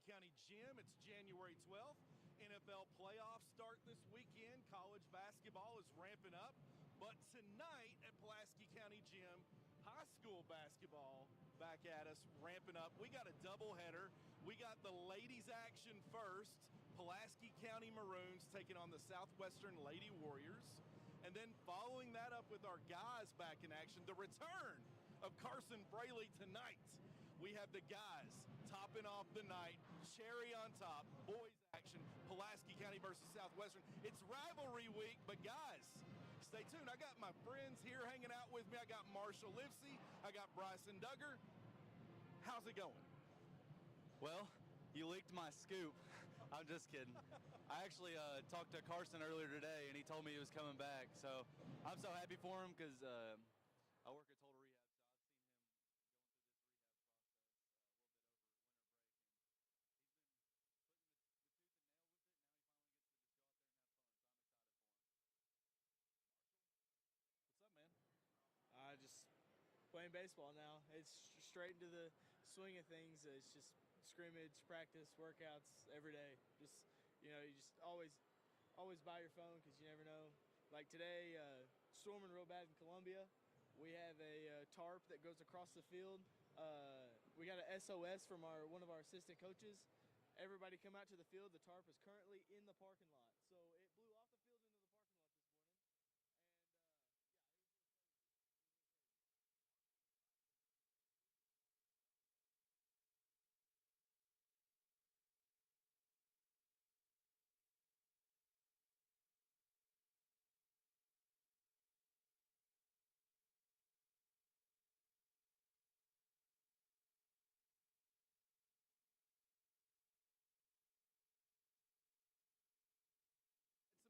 County Gym. It's January 12th. NFL playoffs start this weekend. College basketball is ramping up. But tonight at Pulaski County Gym, high school basketball back at us, ramping up. We got a doubleheader. We got the ladies action first. Pulaski County Maroons taking on the Southwestern Lady Warriors. And then following that up with our guys back in action, the return of Carson Fraley tonight. We have the guys topping off the night, cherry on top, boys action, Pulaski County versus Southwestern. It's rivalry week, but guys, stay tuned. I got my friends here hanging out with me. I got Marshall Livesey. I got Bryson Duggar. How's it going? Well, you leaked my scoop. I'm just kidding. I actually talked to Carson earlier today, and he told me he was coming back. So I'm so happy for him because I work at Total Rehab, so I've seen him going through this rehab process a little bit over winter break, and he's been putting the tooth and nail with it. Now he finally gets to just go out there and have fun, so I'm excited for him. Marshall? What's up, man? Just playing baseball now. It's straight into the swing of things. It's just scrimmage, practice, workouts every day. Just, you just always buy your phone because you never know. Like today, storming real bad in Columbia. We have a tarp that goes across the field. We got an SOS from one of our assistant coaches. Everybody come out to the field. The tarp is currently in the parking lot. So it blew off the field into the parking lot this morning. And, yeah, it was a little crazy.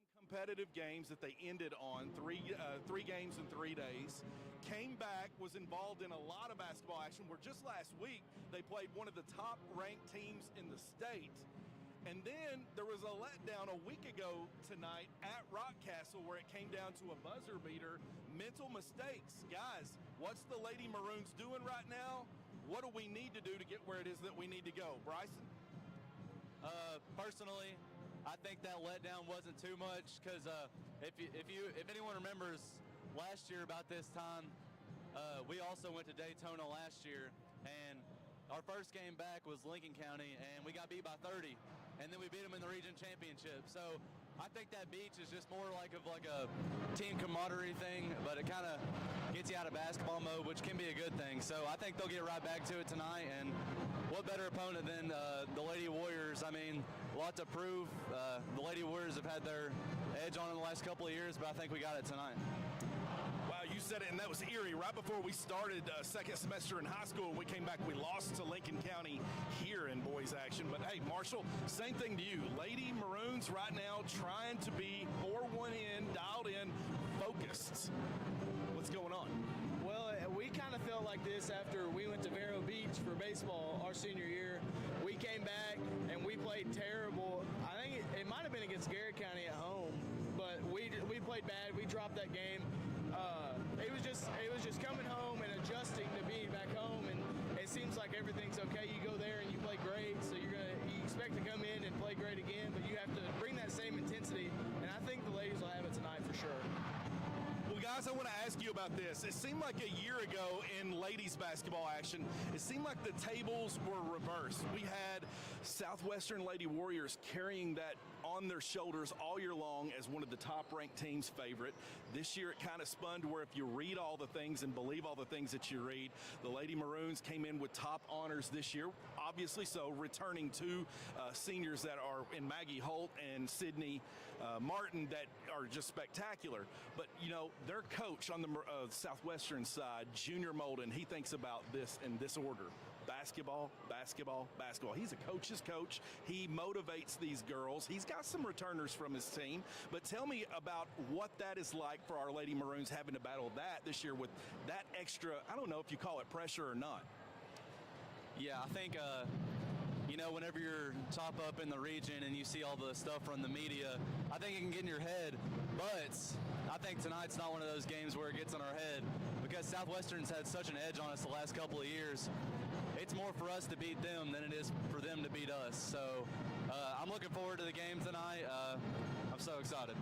Some competitive games that they ended on, three games in 3 days. Came back, was involved in a lot of basketball action, where just last week they played one of the top ranked teams in the state. And then there was a letdown a week ago tonight at Rock Castle where it came down to a buzzer beater. Mental mistakes. Guys, what's the Lady Maroons doing right now? What do we need to do to get where it is that we need to go? Bryson? Personally, I think that letdown wasn't too much because if anyone remembers last year about this time, we also went to Daytona last year, and our first game back was Lincoln County, and we got beat by 30, and then we beat them in the region championship. So I think that beach is just more like a team camaraderie thing, but it kind of gets you out of basketball mode, which can be a good thing. So I think they'll get right back to it tonight, and what better opponent than the Lady Warriors? I mean, a lot to prove. The Lady Warriors have had their edge on in the last couple of years, but I think we got it tonight. Wow, you said it, and that was eerie. Right before we started second semester in high school, we came back, we lost to Lincoln County here in boys action. But hey, Marshall, same thing to you. Lady Maroons right now trying to be 4-1 in, dialed in, focused. What's going on? Well, we kind of felt like this after we went to Vero Beach for baseball our senior year. We came back and we played terrible. I think it might have been against Garrett County at home, but we played bad. We dropped that game. It was just coming home and adjusting to being back home, and it seems like everything's okay. You go there and you play great, so you expect to come in and play great again, but you have to bring that same intensity, and I think the ladies will have it tonight for sure. Well, guys, I want to ask you about this. It seemed like a year ago in ladies basketball action, it seemed like the tables were reversed. We had Southwestern Lady Warriors carrying that on their shoulders all year long as one of the top-ranked teams' favorite. This year it kind of spun to where if you read all the things and believe all the things that you read, the Lady Maroons came in with top honors this year, obviously so, returning two seniors that are in Maggie Holt and Sydney Martin that are just spectacular. But, their coach on the Southwestern side, Junior Molden, he thinks about this in this order: basketball, basketball, basketball. He's a coach's coach. He motivates these girls. He's got some returners from his team. But tell me about what that is like for our Lady Maroons having to battle that this year with that extra, I don't know if you call it pressure or not. Yeah, I think whenever you're top up in the region and you see all the stuff from the media, I think it can get in your head. But I think tonight's not one of those games where it gets in our head, because Southwestern's had such an edge on us the last couple of years. It's more for us to beat them than it is for them to beat us. So I'm looking forward to the game tonight. I'm so excited.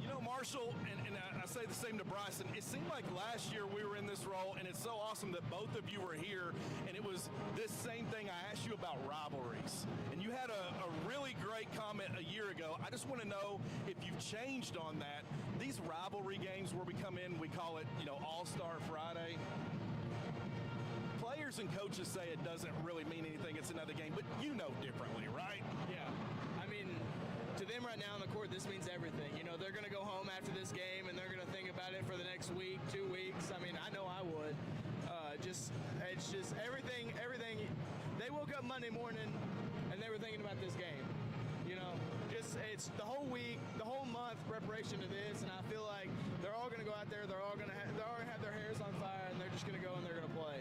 You know, Marshall, and I say the same to Bryson, it seemed like last year we were in this role, and it's so awesome that both of you were here, and it was this same thing I asked you about rivalries. And you had a really great comment a year ago. I just want to know if you've changed on that. These rivalry games where we come in, we call it, you know, All-Star Friday. Players and coaches say it doesn't really mean anything, it's another game, but you know differently, right? Yeah. I mean, to them right now on the court, this means everything. You know, they're going to go home after this game and they're going to think about it for the next week, 2 weeks. I mean, I know I would. It's just everything. They woke up Monday morning and they were thinking about this game. You know, it's the whole week, the whole month preparation to this, and I feel like they're all going to go out there. They're all going to have their hairs on fire, and they're just going to go and they're going to play.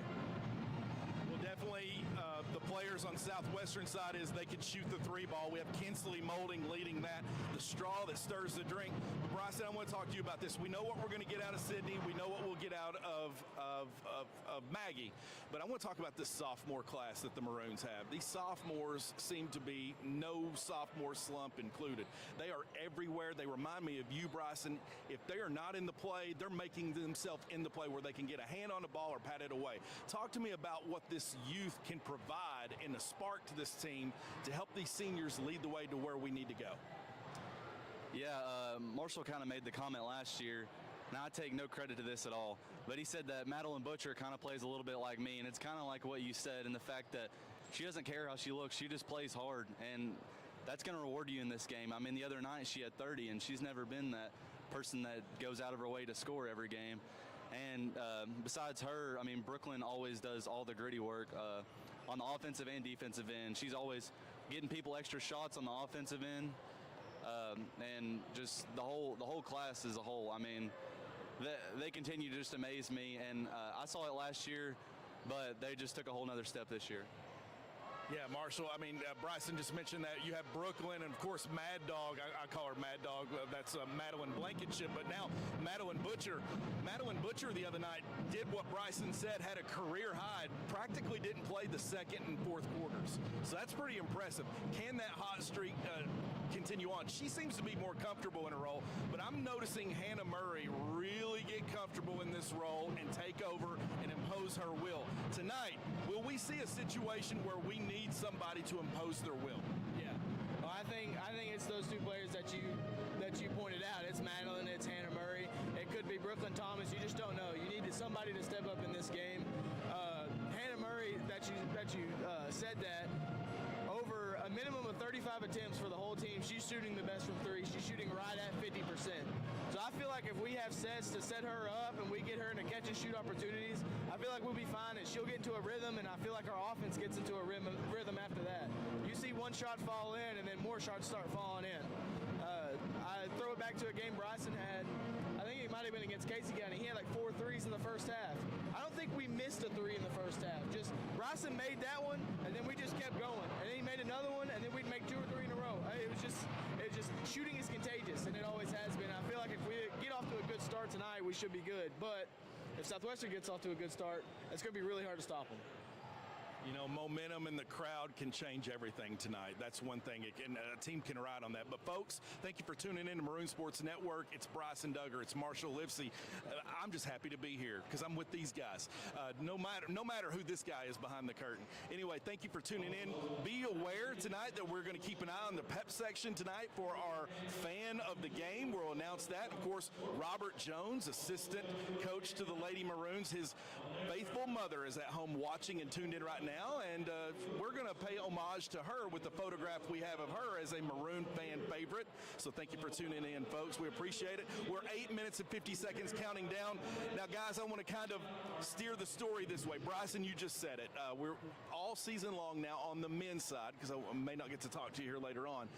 Well, definitely the players on Southwestern side is they can shoot the three ball. We have Kinsley Molding leading that, the straw that stirs the drink. But Bryson, I want to talk to you about this. We know what we're going to get out of Sydney. We know what we'll get out of Maggie. But I want to talk about this sophomore class that the Maroons have. These sophomores seem to be no sophomore slump included. They are everywhere. They remind me of you, Bryson. If they are not in the play, they're making themselves in the play where they can get a hand on the ball or pat it away. Talk to me about what this youth can provide in a spark to this team to help these seniors lead the way to where we need to go. Yeah, Marshall kind of made the comment last year. Now, I take no credit to this at all, but he said that Madeline Butcher kind of plays a little bit like me, and it's kind of like what you said in the fact that she doesn't care how she looks. She just plays hard, and that's going to reward you in this game. I mean, the other night she had 30, and she's never been that person that goes out of her way to score every game. And besides her, I mean, Brooklyn always does all the gritty work on the offensive and defensive end. She's always getting people extra shots on the offensive end, and just the whole class as a whole. I mean, they continue to just amaze me, and I saw it last year, but they just took a whole nother step this year. Yeah, Marshall, I mean, Bryson just mentioned that you have Brooklyn and, of course, Mad Dog. I call her Mad Dog. That's Madeline Blankenship. But now Madeline Butcher. Madeline Butcher the other night did what Bryson said, had a career high, practically didn't play the second and fourth quarters. So that's pretty impressive. Can that hot streak continue on? She seems to be more comfortable in her role, but I'm noticing Hannah Murray really get comfortable in this role and take over and impose her will. Tonight, will we see a situation where we need somebody to impose their will? Yeah. Well, I think it's those two players that you pointed out. It's Madeline, it's Hannah Murray. It could be Brooklyn Thomas. You just don't know. You need somebody to step up in this game. Hannah Murray, that you said that, over a minimum of 35 attempts for the whole team, she's shooting the best from three. She's shooting right at 50%. So I feel like if we have sets to set her up and we get her into catch and shoot opportunities, I feel like we'll be fine and she'll get into a rhythm, and I feel like our offense gets into a rhythm after that. You see one shot fall in and then more shots start falling in. I throw it back to a game Bryson had. I think it might have been against Casey County. He had like 4 threes in the first half. I don't think we missed a three in the first half. Just Bryson made that one, and then we just kept going. And then he made another one, and then we'd make 2 or 3 in a row. It was just shooting is contagious, and it always has been. I feel like if we get off to a good start tonight, we should be good. But if Southwestern gets off to a good start, it's going to be really hard to stop them. You know, momentum in the crowd can change everything tonight. That's one thing. A team can ride on that. But, folks, thank you for tuning in to Maroon Sports Network. It's Bryson Duggar. It's Marshall Livesey. I'm just happy to be here because I'm with these guys. No matter who this guy is behind the curtain. Anyway, thank you for tuning in. Be aware tonight that we're going to keep an eye on the pep section tonight for our fan of the game. We'll announce that. Of course, Robert Jones, assistant coach to the Lady Maroons. His faithful mother is at home watching and tuned in right now. And we're going to pay homage to her with the photograph we have of her as a Maroon fan favorite. So thank you for tuning in, folks. We appreciate it. We're 8 minutes and 50 seconds counting down. Now, guys, I want to kind of steer the story this way. Bryson, you just said it. We're all season long now on the men's side, because I may not get to talk to you here later on.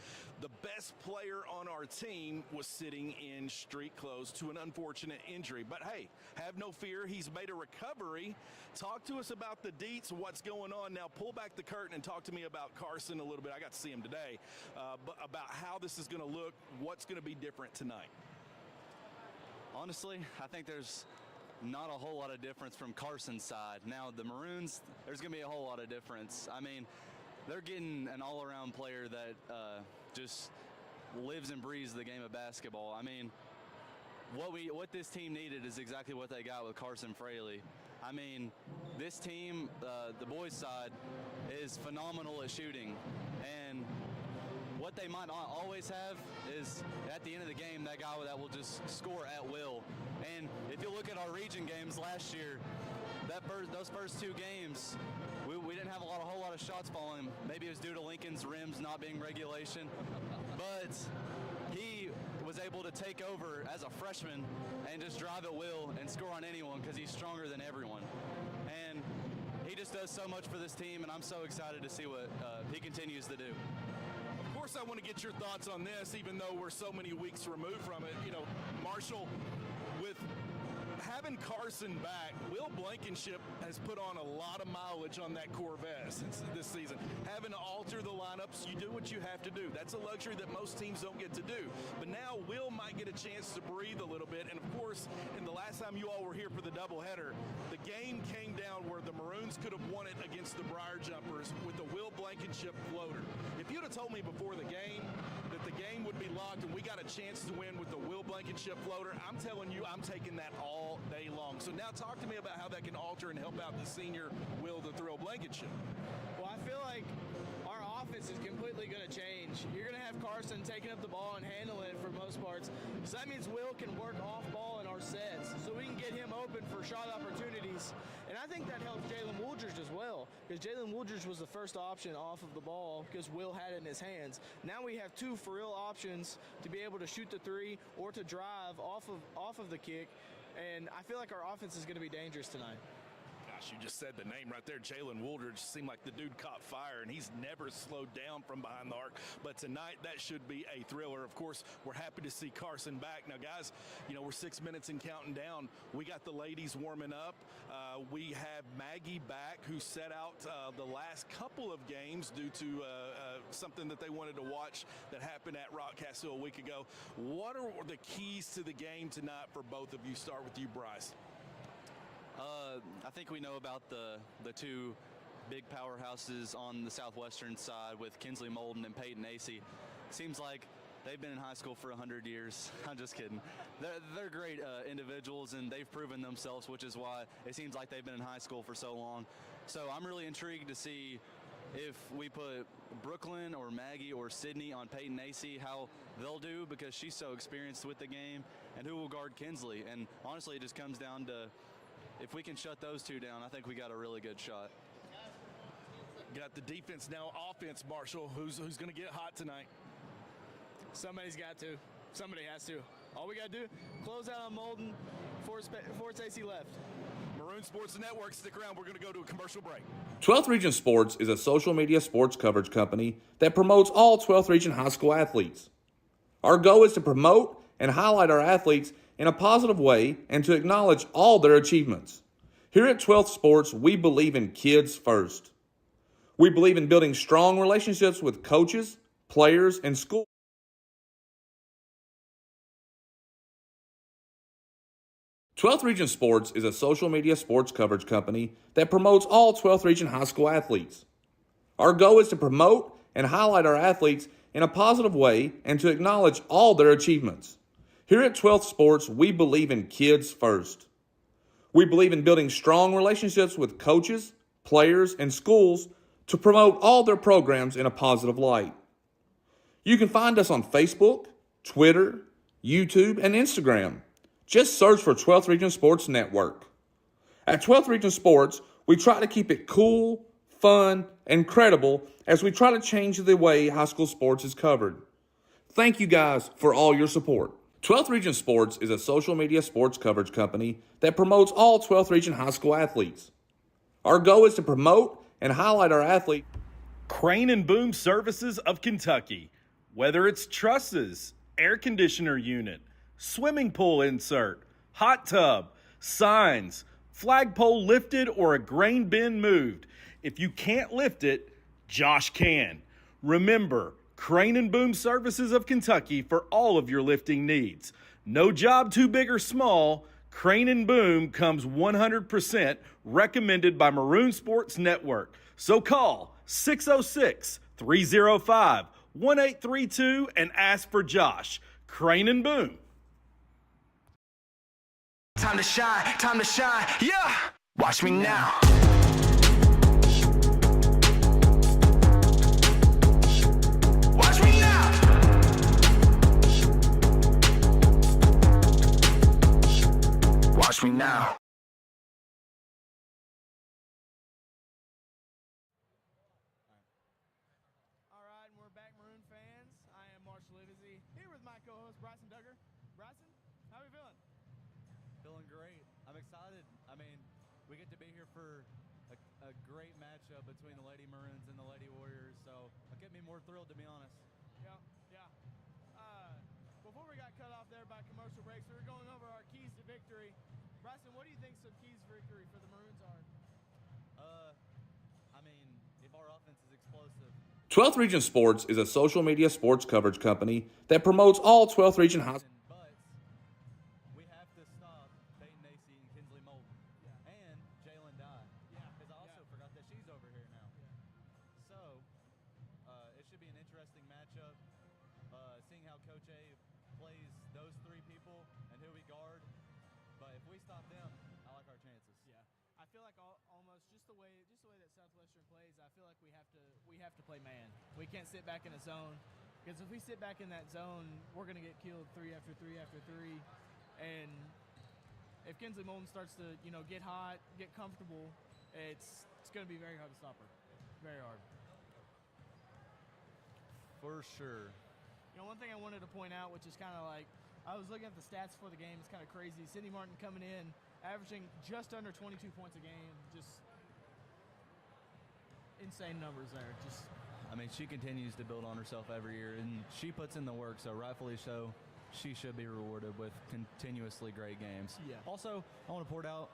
The best player on our team was sitting in street clothes to an unfortunate injury. But, hey, have no fear. He's made a recovery. Talk to us about the deets, what's going on. Now, pull back the curtain and talk to me about Carson a little bit. I got to see him today, but about how this is going to look, what's going to be different tonight. Honestly, I think there's not a whole lot of difference from Carson's side. Now, the Maroons, there's going to be a whole lot of difference. I mean, they're getting an all-around player that just lives and breathes the game of basketball. I mean, what this team needed is exactly what they got with Carson Fraley. I mean, this team, the boys' side, is phenomenal at shooting. And what they might not always have is, at the end of the game, that guy that will just score at will. And if you look at our region games last year, those first two games, we didn't have a whole lot of shots falling. Maybe it was due to Lincoln's rims not being regulation. But he was able to take over as a freshman and just drive at will and score on anyone because he's stronger than everyone. And he just does so much for this team, and I'm so excited to see what he continues to do. Of course, I want to get your thoughts on this, even though we're so many weeks removed from it. You know, Marshall, with having Carson back, Will Blankenship has put on a lot of mileage on that Corvette this season. Having to alter the lineups, you do what you have to do. That's a luxury that most teams don't get to do. But now Will might get a chance to breathe a little bit. And of course, in the last time you all were here for the doubleheader, the game came down where the Maroons could have won it against the Briar Jumpers with the Will Blankenship floater. If you'd have told me before the game that the game would be locked and we got a chance to win with the Will Blankenship floater, I'm telling you, I'm taking that all day long. So now talk to me about how that can alter and help out the senior Will the Thrill Blankenship. Well, I feel like our offense is completely going to change. You're going to have Carson taking up the ball and handling it for most parts. So that means Will can work off ball in our sets, so we can get him open for shot opportunities. And I think that helps Jalen Wooldridge as well, because Jalen Wooldridge was the first option off of the ball because Will had it in his hands. Now we have two for real options to be able to shoot the three or to drive off of the kick. And I feel like our offense is going to be dangerous tonight. Gosh, you just said the name right there. Jalen Wooldridge seemed like the dude caught fire, and he's never slowed down from behind the arc. But tonight, that should be a thriller. Of course, we're happy to see Carson back. Now, guys, you know, we're 6 minutes and counting down. We got the ladies warming up. We have Maggie back, who set out the last couple of games due to something that they wanted to watch that happened at Rockcastle a week ago. What are the keys to the game tonight for both of you? Start with you, Bryce. I think we know about the two big powerhouses on the Southwestern side with Kinsley Molden and Peyton Acey. Seems like they've been in high school for 100 years. I'm just kidding. They're great individuals, and they've proven themselves, which is why it seems like they've been in high school for so long. So I'm really intrigued to see if we put Brooklyn or Maggie or Sydney on Peyton Acey, how they'll do, because she's so experienced with the game, and who will guard Kinsley. And honestly, it just comes down to, if we can shut those two down, I think we got a really good shot. Got the defense, now offense, Marshall. Who's going to get hot tonight? Somebody's got to. Somebody has to. All we got to do, close out on Molden, force AC left. Maroon Sports Network, stick around. We're going to go to a commercial break. 12th Region Sports is a social media sports coverage company that promotes all 12th Region high school athletes. Our goal is to promote and highlight our athletes in a positive way and to acknowledge all their achievements. Here at 12th Sports, we believe in kids first. We believe in building strong relationships with coaches, players, and schools. 12th Region Sports is a social media sports coverage company that promotes all 12th Region high school athletes. Our goal is to promote and highlight our athletes in a positive way and to acknowledge all their achievements. Here at 12th Sports, we believe in kids first. We believe in building strong relationships with coaches, players, and schools to promote all their programs in a positive light. You can find us on Facebook, Twitter, YouTube, and Instagram. Just search for 12th Region Sports Network. At 12th Region Sports, we try to keep it cool, fun, and credible as we try to change the way high school sports is covered. Thank you guys for all your support. 12th Region Sports is a social media sports coverage company that promotes all 12th Region high school athletes. Our goal is to promote and highlight our athletes. Crane and Boom Services of Kentucky. Whether it's trusses, air conditioner unit, swimming pool insert, hot tub, signs, flagpole lifted, or a grain bin moved. If you can't lift it, Josh can. Remember, Crane and Boom Services of Kentucky for all of your lifting needs. No job too big or small, Crane and Boom comes 100% recommended by Maroon Sports Network. So call 606-305-1832 and ask for Josh. Crane and Boom. Time to shine, yeah! Watch me now. Watch me now. Watch me now. All right, and we're back, Maroon fans. I am Marshall Livesey, here with my co-host Bryson Duggar. Bryson, how are you feeling? Feeling great. I'm excited. I mean, we get to be here for a great matchup between the Lady Maroons and the Lady Warriors, so it kept me more thrilled, to be honest. Yeah. Before we got cut off there by commercial breaks, we were going over our keys to victory. Bryson, what do you think some keys to victory for the Maroons are? I mean, if our offense is explosive. 12th Region Sports is a social media sports coverage company that promotes all 12th Region high schools. But we have to stop Peyton Nacy and Kinsley Molden. Yeah. And Jalen Dye. Yeah. Because I also forgot that she's over here now. Yeah. So, it should be an interesting matchup. Seeing how Coach A plays those three people and who we guard. But if we stop them, I like our chances. Yeah, I feel like almost just the way that Southwestern plays, I feel like we have to play man. We can't sit back in a zone, because if we sit back in that zone, we're gonna get killed 3 after 3 after 3. And if Kinsley Molden starts to get hot, get comfortable, it's gonna be very hard to stop her. Very hard. For sure. One thing I wanted to point out, which is kind of like, I was looking at the stats for the game. It's kind of crazy. Cindy Martin coming in, averaging just under 22 points a game. Just insane numbers there. I mean, she continues to build on herself every year, and she puts in the work, so rightfully so. She should be rewarded with continuously great games. Yeah. Also, I want to point out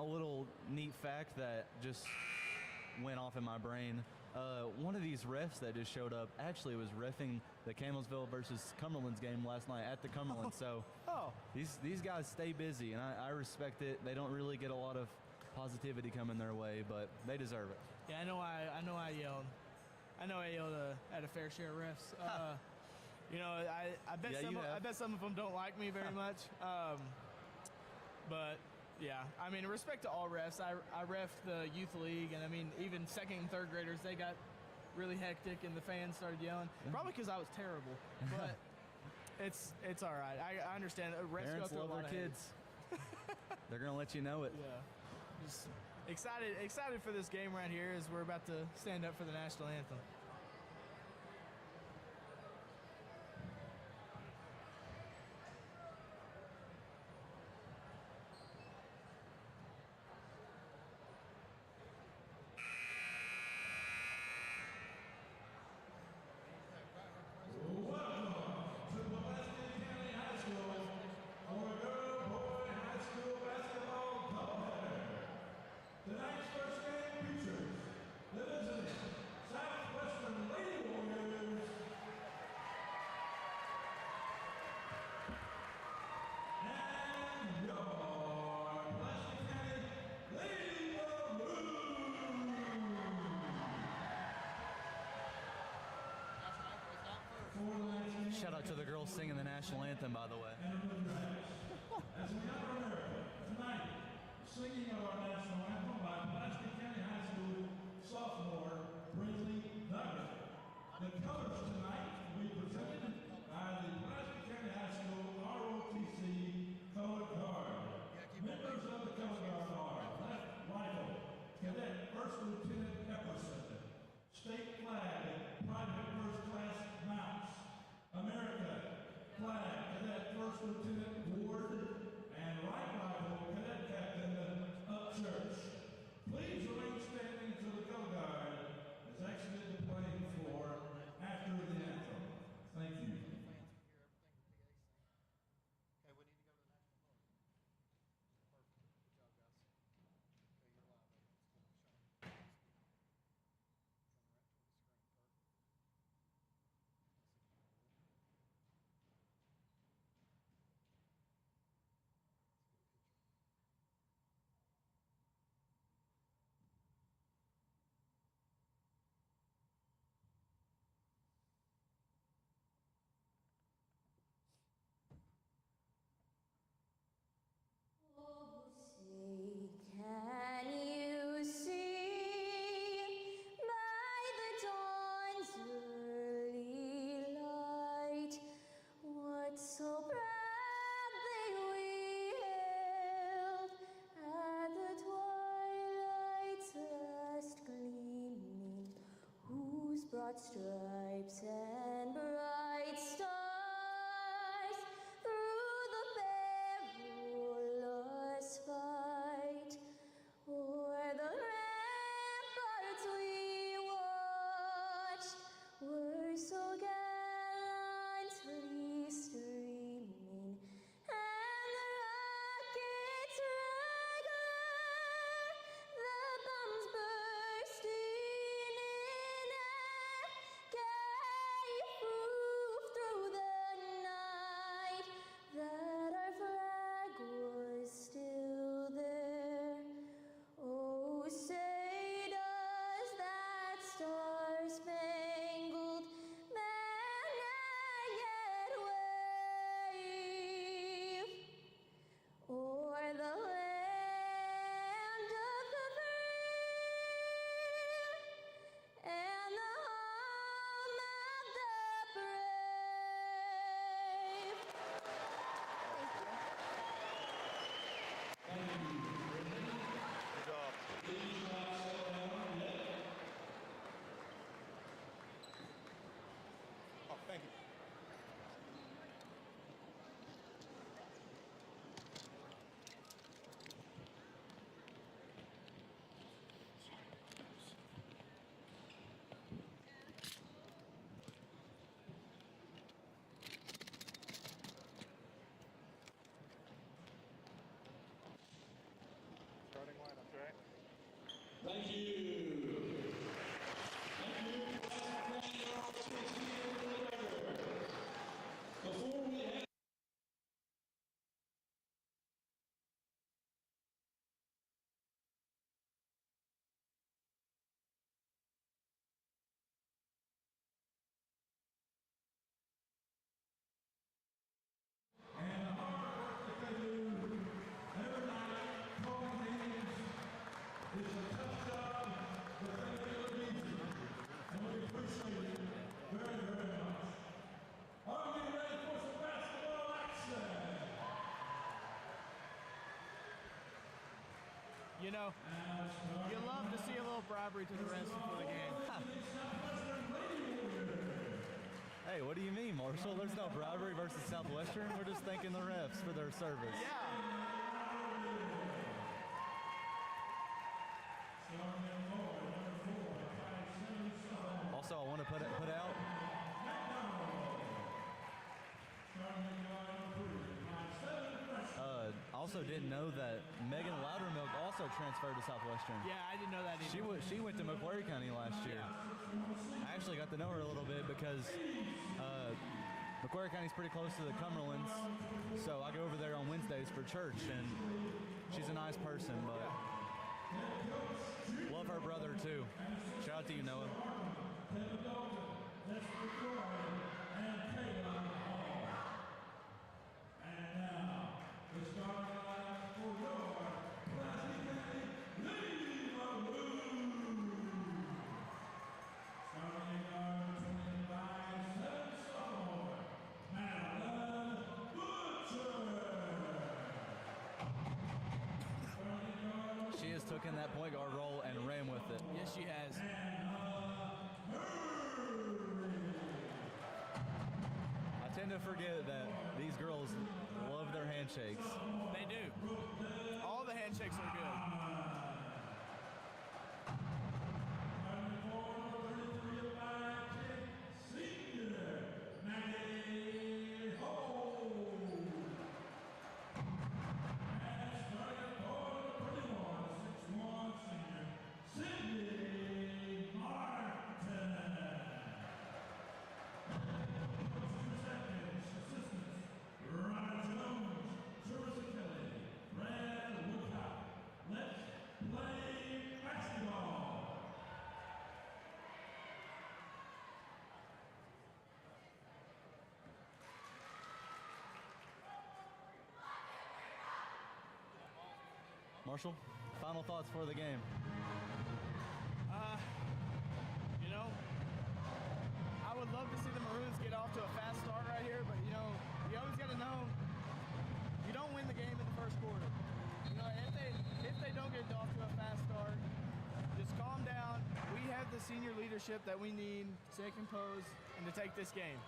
a little neat fact that just went off in my brain. One of these refs that just showed up actually was reffing the Camelsville versus Cumberland's game last night at the Cumberland. So these guys stay busy, and I respect it. They don't really get a lot of positivity coming their way, but they deserve it. Yeah, I know I yelled. I yelled at a fair share of refs. I bet some of them don't like me very much. But yeah, I mean, respect to all refs. I reffed the youth league, and I mean, even second and third graders, they got really hectic, and the fans started yelling. Probably because I was terrible, but it's all right. I understand. Refs Parents go through love a lot their of kids. They're gonna let you know it. Yeah, just excited for this game right here as we're about to stand up for the national anthem. Tonight's first game features the visiting SouthWestern Lady Warriors and your Pulaski County Lady Warriors. Shout out to the girls singing the national anthem, by the way. As we honor America tonight, singing of our national anthem by Pulaski County High School sophomore Brinsley Duggar. The colors tonight will be presented by the Pulaski County High School ROTC Color Guard. Members of the Color Guard are Left Rifle, Cadet First Lieutenant Epperson, State Flag, Private First Class Mounts, America Flag, Cadet First Lieutenant Ward, and Right Rifle, Cadet Captain Upchurch. broad stripes and bright stars through the perilous fight. O'er the ramparts we watched were so gallantly streaming, and the rockets regular, the bombs bursting in air, gave proof through the night that our flag was still there. Oh, say does that star-spangled banner yet wave o'er the land of the free and the home of the brave? Thank you. Good job. Oh, thank you. Starting lineups, right? Thank you. Before we head and the hard work that they do every night, calling games, is a tough job, but they make it easy. And we appreciate it very, very much. Are you ready for some basketball action? You know, you love to see a little bribery to the rest before the game. Hey, what do you mean, Marshall? There's no bribery versus Southwestern. We're just thanking the refs for their service. Also, I want to put out. Also didn't know that Megan Loudermilk also transferred to Southwestern. Yeah, I didn't know that either. She went to Macquarie County last year. I actually got to know her a little bit because Macquarie County's pretty close to the Cumberlands, so I go over there on Wednesdays for church, and she's a nice person, but love her brother too. Shout out to you, Noah. She has taken that point guard role and ran with it. Yes, she has. I tend to forget that these girls love their handshakes. They do. All the handshakes are good. Marshall, final thoughts for the game. You know, I would love to see the Maroons get off to a fast start right here, but you know, you always got to know you don't win the game in the first quarter. You know, if they don't get off to a fast start, just calm down. We have the senior leadership that we need to compose and to take this game.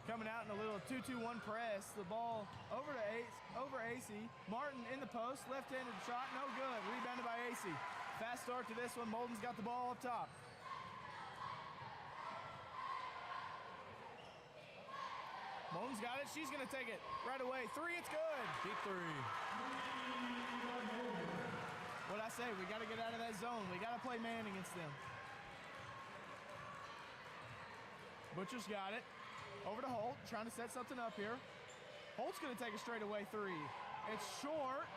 Coming out in a little 2-2-1 press. The ball over AC. Martin in the post. Left-handed shot. No good. Rebounded by AC. Fast start to this one. Molden's got the ball up top. Molden's got it. She's going to take it right away. Three. It's good. Deep three. What I say, we got to get out of that zone. We got to play man against them. Butcher's got it. Over to Holt, trying to set something up here. Holt's going to take a straightaway three. It's short.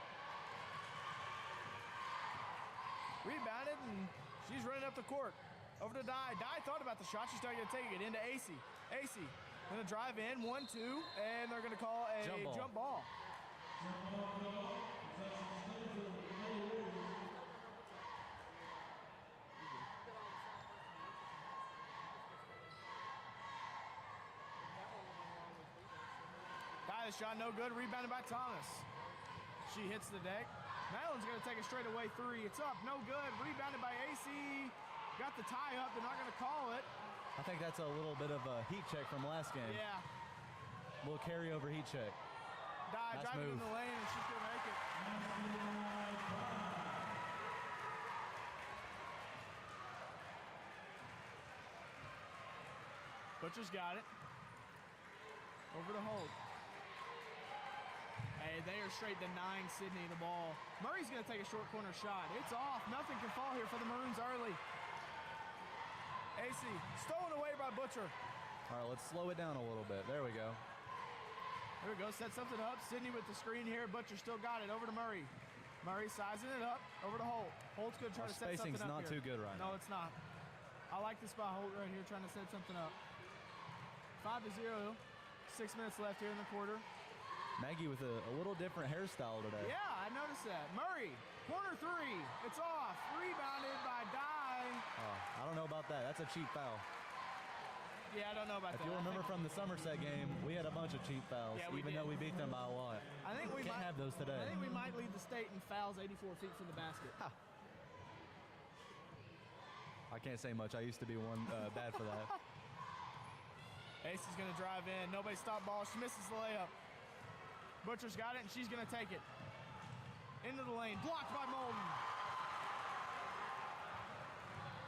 Rebounded, and she's running up the court. Over to Dye. Dye thought about the shot. She's starting to take it into AC. AC going to drive in, 1-2, and they're going to call a jump ball. The shot no good, rebounded by Thomas. She hits the deck. Madeline's going to take a straightaway three. It's up, no good. Rebounded by AC. Got the tie up. They're not going to call it. I think that's a little bit of a heat check from last game. Yeah. A little carryover heat check. Nice driving in the lane, and she's going to make it. Butcher's got it. Over to Holt. Hey, they are straight denying Sydney the ball. Murray's going to take a short corner shot. It's off. Nothing can fall here for the Maroons early. AC, stolen away by Butcher. All right, let's slow it down a little bit. There we go. There we go. Set something up. Sydney with the screen here. Butcher still got it. Over to Murray. Murray sizing it up. Over to Holt. Holt's going to try to set something up. Spacing's not here. too good right now. No, it's not. I like this by Holt right here, trying to set something up. 5-0. 6 minutes left here in the quarter. Maggie with a little different hairstyle today. Yeah, I noticed that. Murray, corner three. It's off. Rebounded by Dye. Oh, I don't know about that. That's a cheap foul. Yeah, I don't know about that. If you'll remember from the Somerset game, we had a bunch of cheap fouls, Yeah, even though we beat them by a lot. I think we can't have those today. I think we might lead the state in fouls 84 feet from the basket. I can't say much. I used to be one bad for that. Ace is going to drive in. Nobody stop ball. She misses the layup. Butcher's got it, and she's going to take it. Into the lane. Blocked by Molden.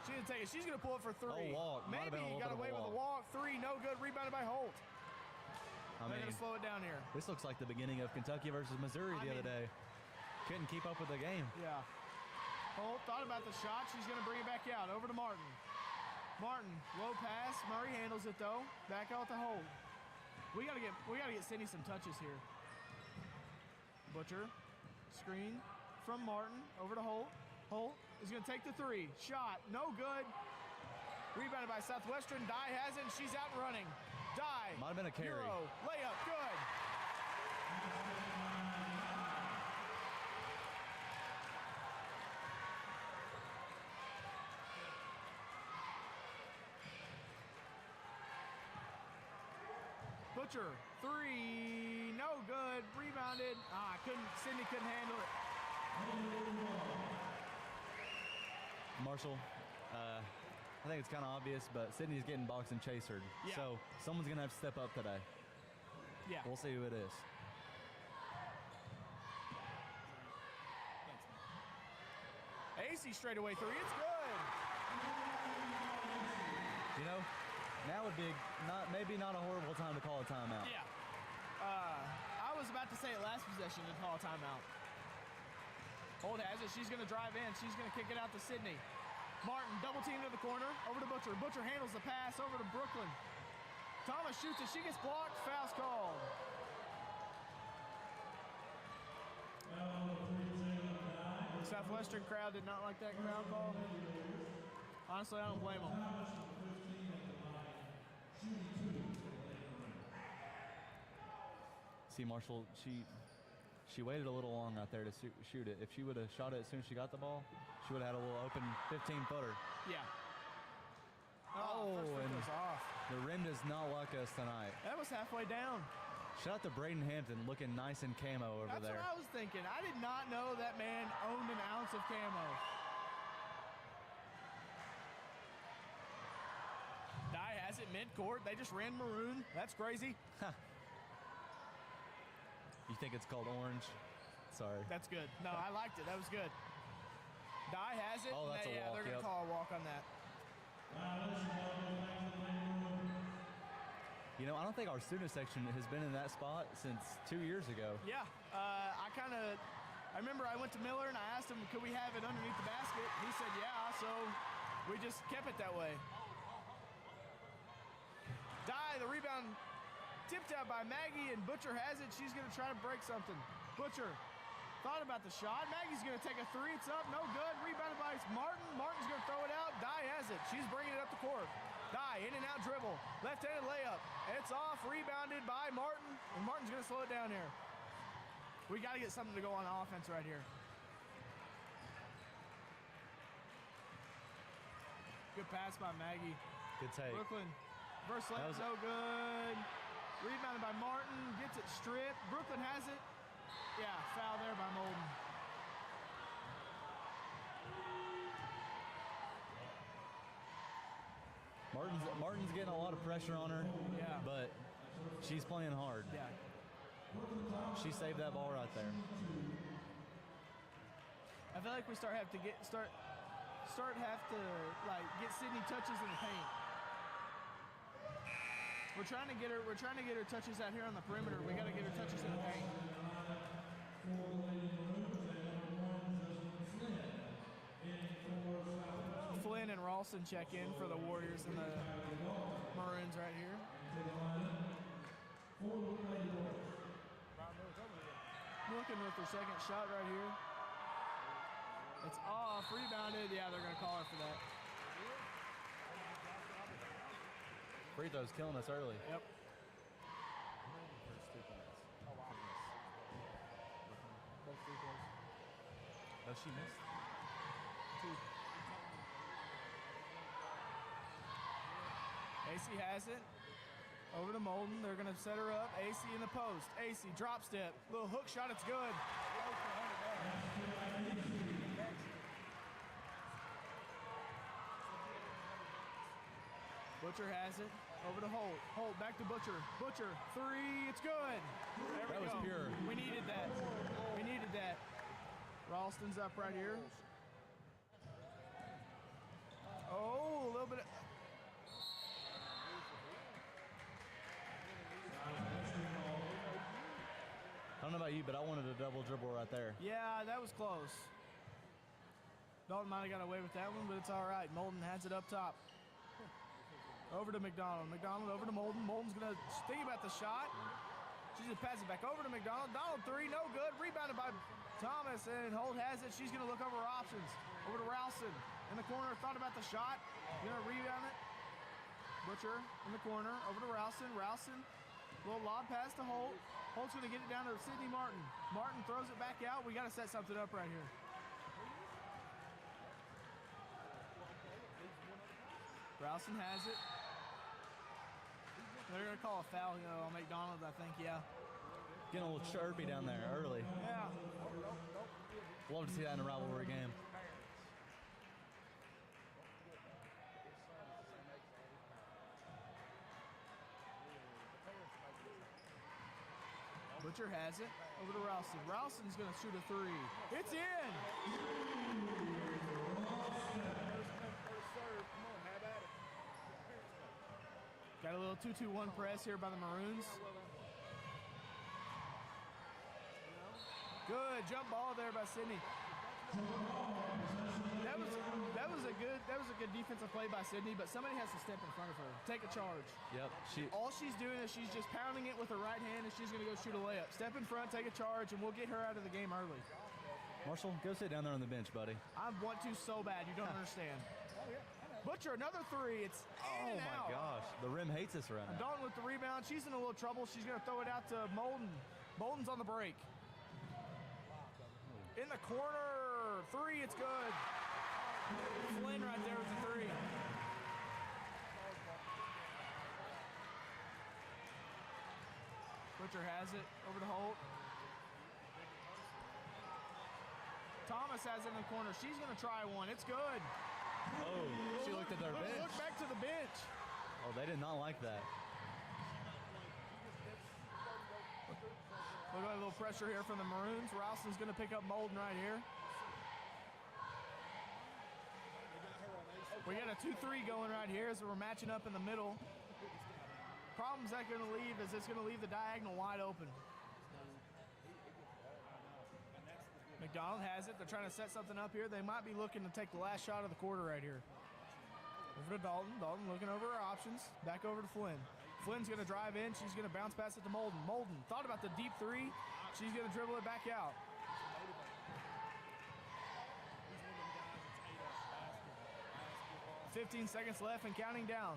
She's going to take it. She's going to pull it for three. Walk. Maybe he got away with a walk. Three, no good. Rebounded by Holt. They're going to slow it down here. This looks like the beginning of Kentucky versus Missouri the other day. Couldn't keep up with the game. Yeah. Holt thought about the shot. She's going to bring it back out. Over to Martin. Martin, low pass. Murray handles it though. Back out to Holt. We gotta get Sydney some touches here. Butcher, screen from Martin over to Holt. Holt is gonna take the three. Shot, no good. Rebounded by Southwestern. Dye has it, and she's out and running. Dye. Might have been a carry. Euro, layup, good. Butcher, three, no good, rebounded. Sydney couldn't handle it. Marshall, I think it's kind of obvious, but Sydney's getting boxed and chasered. Yeah. So someone's going to have to step up today. Yeah. We'll see who it is. AC straight away three, it's good. You know, now would be maybe not a horrible time to call a timeout. Yeah. I was about to say it last possession to call a timeout. Holt has it. She's going to drive in. She's going to kick it out to Sydney. Martin double team to the corner. Over to Butcher. Butcher handles the pass over to Brooklyn. Thomas shoots it. She gets blocked. Foul's called. Southwestern crowd did not like that crowd call. Honestly, I don't blame them. See, Marshall, she waited a little long out there to shoot it. If she would have shot it as soon as she got the ball, she would have had a little open 15-footer. Yeah. Oh, and was off. the rim does not like us tonight. That was halfway down. Shout out to Braden Hampton looking nice in camo over there. That's what I was thinking. I did not know that man owned an ounce of camo. midcourt. They just ran maroon. That's crazy. You think it's called orange? Sorry. That's good. No, I liked it. That was good. Dye has it. Oh, that's a walk, they're going to yep. call a walk on that. You know, I don't think our student section has been in that spot since 2 years ago. Yeah. I remember I went to Miller and I asked him, could we have it underneath the basket? He said, yeah, so we just kept it that way. Dye, the rebound tipped out by Maggie, and Butcher has it. She's going to try to break something. Butcher thought about the shot. Maggie's going to take a three. It's up. No good. Rebounded by Martin. Martin's going to throw it out. Dye has it. She's bringing it up the court. Dye, in and out dribble. Left-handed layup. It's off. Rebounded by Martin, and Martin's going to slow it down here. We got to get something to go on offense right here. Good pass by Maggie. Good take. Brooklyn. First layup, no good. Rebounded by Martin. Gets it stripped. Brooklyn has it. Yeah, foul there by Molden. Martin's getting a lot of pressure on her. Yeah. But she's playing hard. Yeah. She saved that ball right there. I feel like we start have to get Sydney touches in the paint. We're trying to get her touches out here on the perimeter. We got to get her touches in the paint. Flynn and Ralston check in for the Warriors and the Maroons right here. Looking with their second shot right here. It's off, rebounded. Yeah, they're going to call her for that. Free throw's killing us early. Yep. Oh, she missed. AC has it. Over to Molden. They're going to set her up. AC in the post. AC drop step. Little hook shot. It's good. Butcher has it. Over to Holt. Holt back to Butcher. Butcher. Three. It's good. There That we was go. pure. We needed that. We needed that. Ralston's up right here. Oh, a little bit of... I don't know about you, but I wanted a double dribble right there. Yeah, that was close. Dalton might have got away with that one, but it's all right. Molden has it up top. Over to McDonald. McDonald over to Molden. Molden's going to think about the shot. She's going to pass it back over to McDonald. Donald three, no good. Rebounded by Thomas, and Holt has it. She's going to look over her options. Over to Ralston. In the corner, thought about the shot. Going to rebound it. Butcher in the corner. Over to Ralston. Ralston, little lob pass to Holt. Holt's going to get it down to Sydney Martin. Martin throws it back out. We got to set something up right here. Ralston has it. They're going to call a foul on McDonald, I think, yeah. Getting a little chirpy down there early. Yeah. Love to see that in a rivalry game. Butcher has it. Over to Ralston. Ralston's going to shoot a three. It's in! Got a little 2-2-1 press here by the Maroons. Good jump ball there by Sydney. That was a good defensive play by Sydney, but somebody has to step in front of her. Take a charge. Yep. All she's doing is she's just pounding it with her right hand, and she's going to go shoot a layup. Step in front, take a charge, and we'll get her out of the game early. Marshall, go sit down there on the bench, buddy. I want to so bad. You don't understand. Butcher, another three. It's in and out. Oh, my gosh. The rim hates us right now. Dalton with the rebound. She's in a little trouble. She's going to throw it out to Molden. Molden's on the break. In the corner. Three. It's good. Flynn right there with the three. Butcher has it. Over to Holt. Thomas has it in the corner. She's going to try one. It's good. Oh, she looked at their bench. Look back to the bench. Oh, they did not like that. Look at a little pressure here from the Maroons. Ralston's going to pick up Molden right here. We got a 2-3 going right here as we're matching up in the middle. Problem's that going to leave is it's going to leave the diagonal wide open. McDonald has it. They're trying to set something up here. They might be looking to take the last shot of the quarter right here. Over to Dalton. Dalton looking over her options. Back over to Flynn. Flynn's going to drive in. She's going to bounce pass it to Molden. Molden thought about the deep three. She's going to dribble it back out. 15 seconds left and counting down.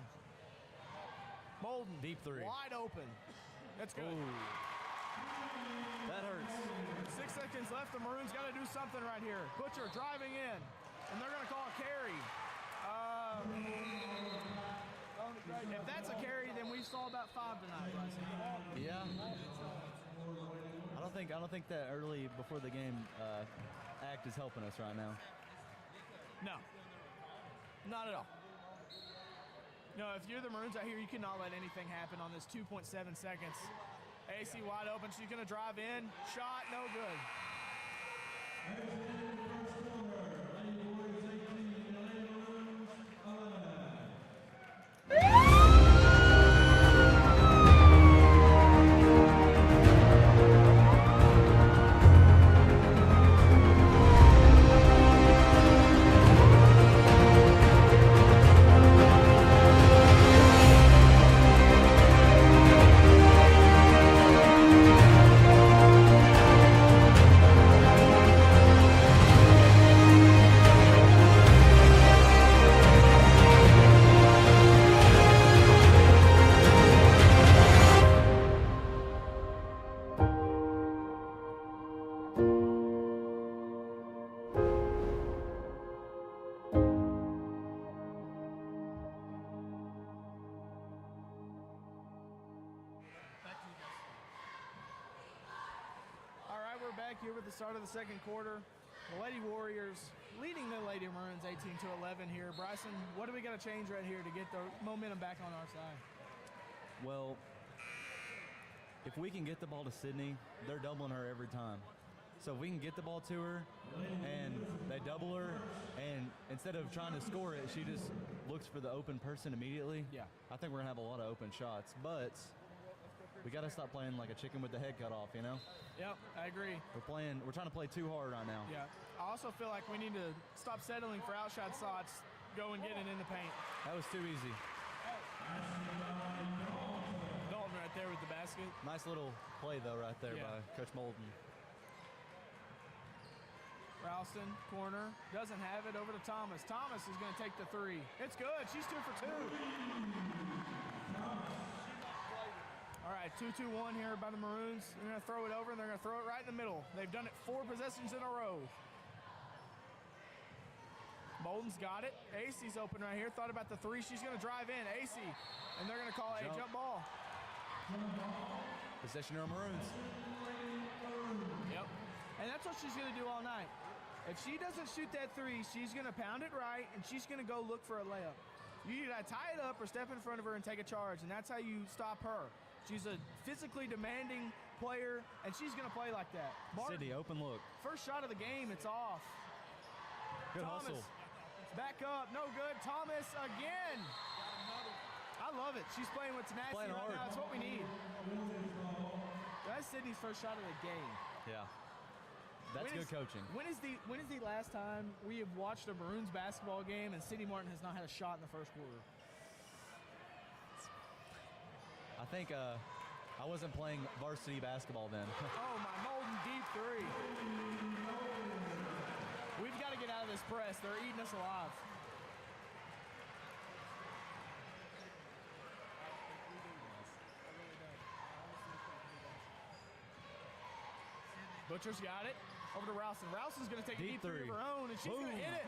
Molden. Deep three. Wide open. That's good. Ooh. That hurts. 6 seconds left. The Maroons got to do something right here. Butcher driving in, and they're going to call a carry. If that's a carry, then we saw about 5 tonight. Yeah. I don't think that early before the game act is helping us right now. No, not at all. No, if you're the Maroons out here, you cannot let anything happen on this 2.7 seconds. AC wide open. She's going to drive in. Shot, no good. Here with the start of the second quarter. The Lady Warriors leading the Lady Maroons 18-11 here. Bryson, what do we got to change right here to get the momentum back on our side? Well, if we can get the ball to Sydney, they're doubling her every time. So if we can get the ball to her and they double her, and instead of trying to score it, she just looks for the open person immediately. Yeah. I think we're going to have a lot of open shots. But we got to stop playing like a chicken with the head cut off, you know? Yep, I agree. We're trying to play too hard right now. Yeah. I also feel like we need to stop settling for outshot shots, go and get it in the paint. That was too easy. Dalton right there with the basket. Nice little play, though, right there by Coach Molden. Ralston, corner, doesn't have it, over to Thomas. Thomas is going to take the three. It's good. She's 2 for 2. All right, 2-2-1 here by the Maroons. They're going to throw it over, and they're going to throw it right in the middle. They've done it 4 possessions in a row. Molden's got it. Acey's open right here. Thought about the three. She's going to drive in. Acey, and they're going to call a jump ball. Possession of Maroons. Yep. And that's what she's going to do all night. If she doesn't shoot that three, she's going to pound it right, and she's going to go look for a layup. You either tie it up or step in front of her and take a charge, and that's how you stop her. She's a physically demanding player, and she's going to play like that. Sydney, open look. First shot of the game, it's off. Good Thomas, hustle. back up, no good. Thomas again. I love it. She's playing with tenacity Playing right hard. now. It's what we need. That's Sydney's first shot of the game. Yeah. That's good coaching. When is the last time we have watched a Maroons basketball game and Sydney Martin has not had a shot in the first quarter? I think I wasn't playing varsity basketball then. Oh, my Molden deep three. We've got to get out of this press. They're eating us alive. Butcher's got it. Over to Ralston. Ralston's going to take a deep three of her own, and she's going to hit it.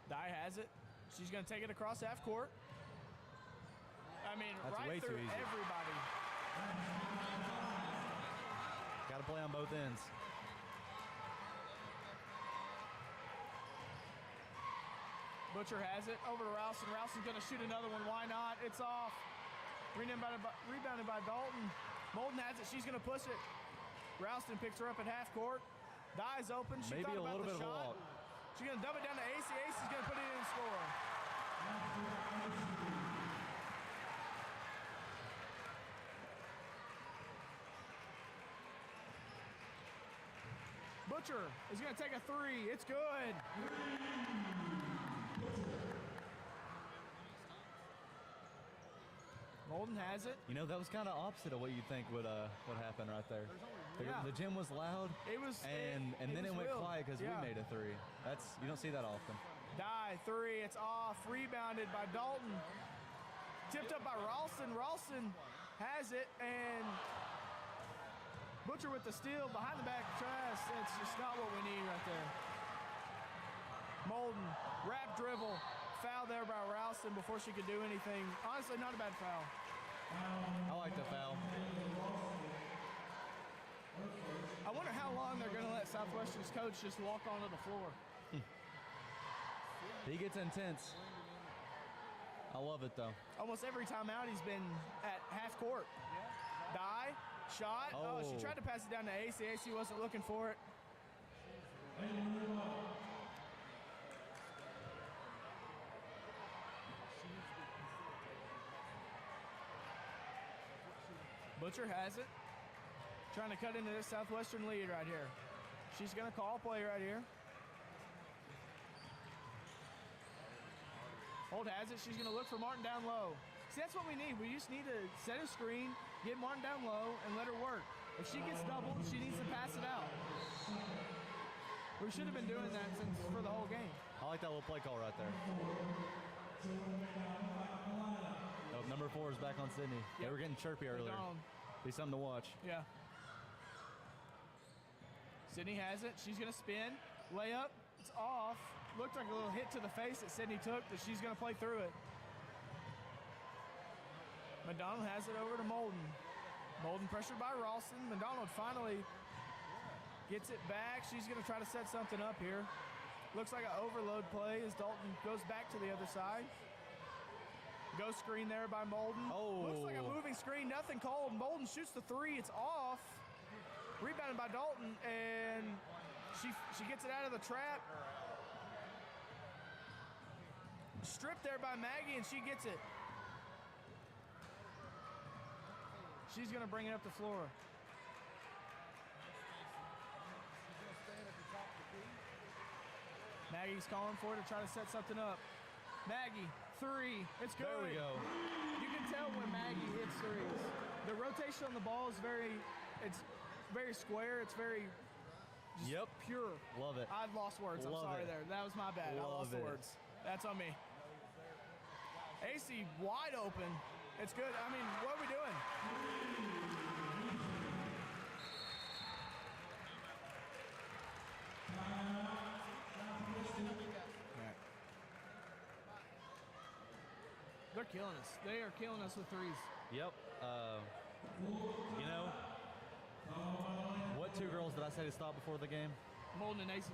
Dye has it. She's going to take it across half court. I mean, That's right way too through easy. everybody. Got to play on both ends. Butcher has it over to Ralston. Ralston's going to shoot another one. Why not? It's off. Rebounded by Dalton. Molden has it. She's going to push it. Ralston picks her up at half court. Dies open. She Maybe thought a about little the bit of a shot. walk. She's going to dump it down to AC. AC's going to put it in and score. Butcher is going to take a three. It's good. Molden has it. You know, that was kind of opposite of what you think would happen right there. The gym was loud. It was, and then it went willed. quiet because Yeah. we made a three. You don't see that often. Die, three, it's off. Rebounded by Dalton. Tipped up by Ralston. Ralston has it, and Butcher with the steal behind the back press. That's just not what we need right there. Molden, wrap dribble. Foul there by Ralston before she could do anything. Honestly, not a bad foul. I like the foul. I wonder how long they're going to let Southwestern's coach just walk onto the floor. He gets intense. I love it, though. Almost every time out, he's been at half court. Die, shot. Oh, she tried to pass it down to AC. AC wasn't looking for it. Butcher has it. Trying to cut into this Southwestern lead right here. She's going to call play right here. Holt has it. She's going to look for Martin down low. See, that's what we need. We just need to set a screen, get Martin down low, and let her work. If she gets doubled, she needs to pass it out. We should have been doing that for the whole game. I like that little play call right there. Oh, number 4 is back on Sydney. Yep. They were getting chirpy earlier. Be something to watch. Yeah. Sydney has it. She's going to spin. Layup. It's off. Looked like a little hit to the face that Sydney took, but she's going to play through it. McDonald has it over to Molden. Molden pressured by Ralston. McDonald finally gets it back. She's going to try to set something up here. Looks like an overload play as Dalton goes back to the other side. Go screen there by Molden. Oh. Looks like a moving screen. Nothing called. Molden shoots the three. It's off. Rebounded by Dalton, and she gets it out of the trap. Stripped there by Maggie, and she gets it. She's going to bring it up the floor. Maggie's calling for it to try to set something up. Maggie, three. It's good. There we go. You can tell when Maggie hits threes. The rotation on the ball is very square. It's very pure. Love it. I've lost words. I'm sorry there. That was my bad. I lost the words. That's on me. AC wide open. It's good. I mean, what are we doing? They're killing us. They are killing us with threes. Yep. You know, what 2 girls did I say to stop before the game? Molden and AC.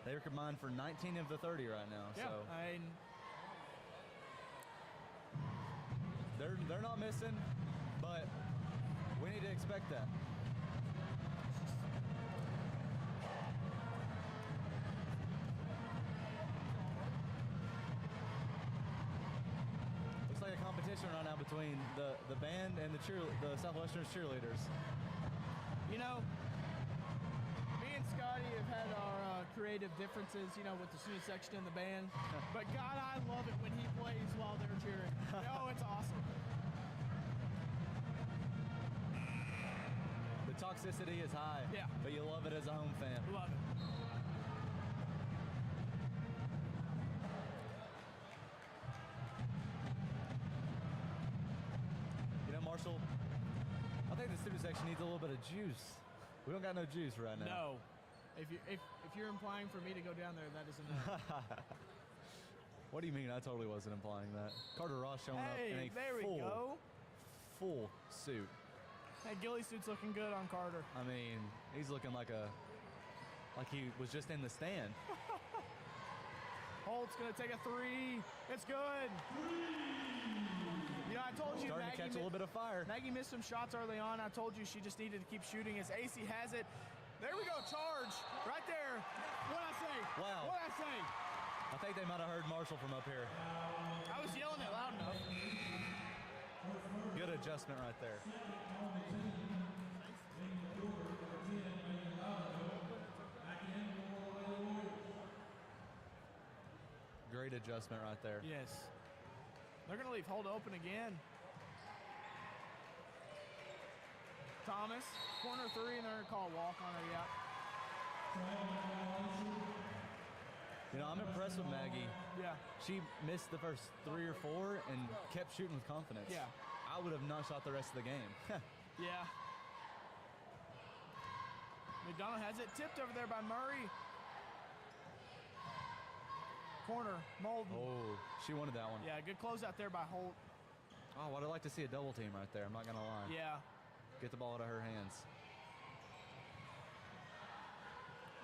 They were combined for 19 of the 30 right now. Yeah, So I mean, they're not missing, but we need to expect that. Looks like a competition right now between the band and the Southwestern cheerleaders. you know, me and Scotty have had our creative differences, you know, with the student section and the band. But God, I love it when he plays while they're cheering. Oh, it's awesome. The toxicity is high, Yeah. but you love it as a home fan. Love it. You know, Marshall, I think the student section needs a little bit of juice. We don't got no juice right now. No. If you're implying for me to go down there, that is a no. What do you mean? I totally wasn't implying that. Carter Ross showing up in a there we go. full suit. That ghillie suit's looking good on Carter. I mean, he's looking like he was just in the stand. Holt's going to take a three. It's good. You know, I told you Starting to catch a little bit of fire. Maggie missed some shots early on. I told you she just needed to keep shooting as AC has it. There we go, charge. Right there. What'd I say? Wow. What'd I say? I think they might have heard Marshall from up here. I was yelling it loud enough. Good adjustment right there. Great adjustment right there. Yes. They're going to leave Holt open again. Thomas, corner three, and they're going to call a walk on her, yeah. You know, I'm impressed with Maggie. Yeah. She missed the first 3 or 4 and kept shooting with confidence. Yeah. I would have not shot the rest of the game. Yeah. McDonald has it tipped over there by Murray. Corner, Molden. Oh, she wanted that one. Yeah, good close out there by Holt. Oh, I'd like to see a double team right there. I'm not going to lie. Yeah. Get the ball out of her hands.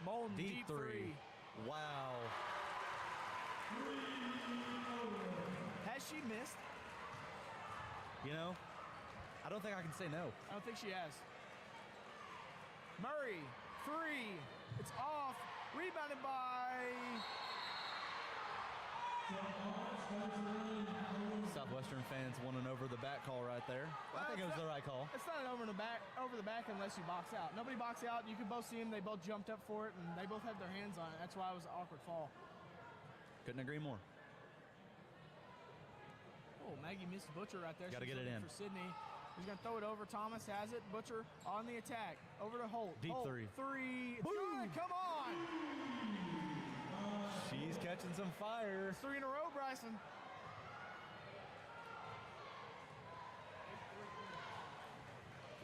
Molden, Deep three. Wow. Has she missed? You know, I don't think I can say no. I don't think she has. Murray, three. It's off. Rebounded by... Southwestern fans wanting over the back call right there. I think it was the right call. It's not an over the back unless you box out. Nobody boxed out. You can both see them. They both jumped up for it, and they both had their hands on it. That's why it was an awkward fall. Couldn't agree more. Oh, Maggie missed Butcher right there. Got to get it in. For Sydney. He's going to throw it over. Thomas has it. Butcher on the attack. Over to Holt. Deep Holt, three. Three. It's good. Come on. She's catching some fire. It's 3 in a row, Bryson.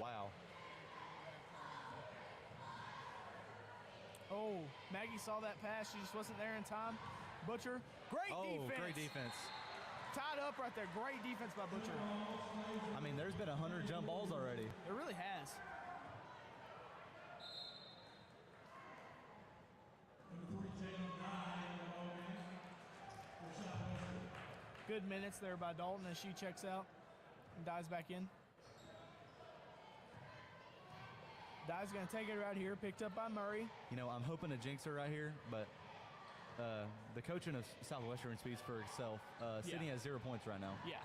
Wow. Oh, Maggie saw that pass. She just wasn't there in time. Butcher, great defense. Great defense. Tied up right there. Great defense by Butcher. I mean, there's been 100 jump balls already. It really has. Good minutes there by Dalton as she checks out and dives back in. Dive's going to take it right here, picked up by Murray. You know, I'm hoping to jinx her right here, but the coaching of Southwestern speaks for itself. Sydney has 0 points right now. Yeah.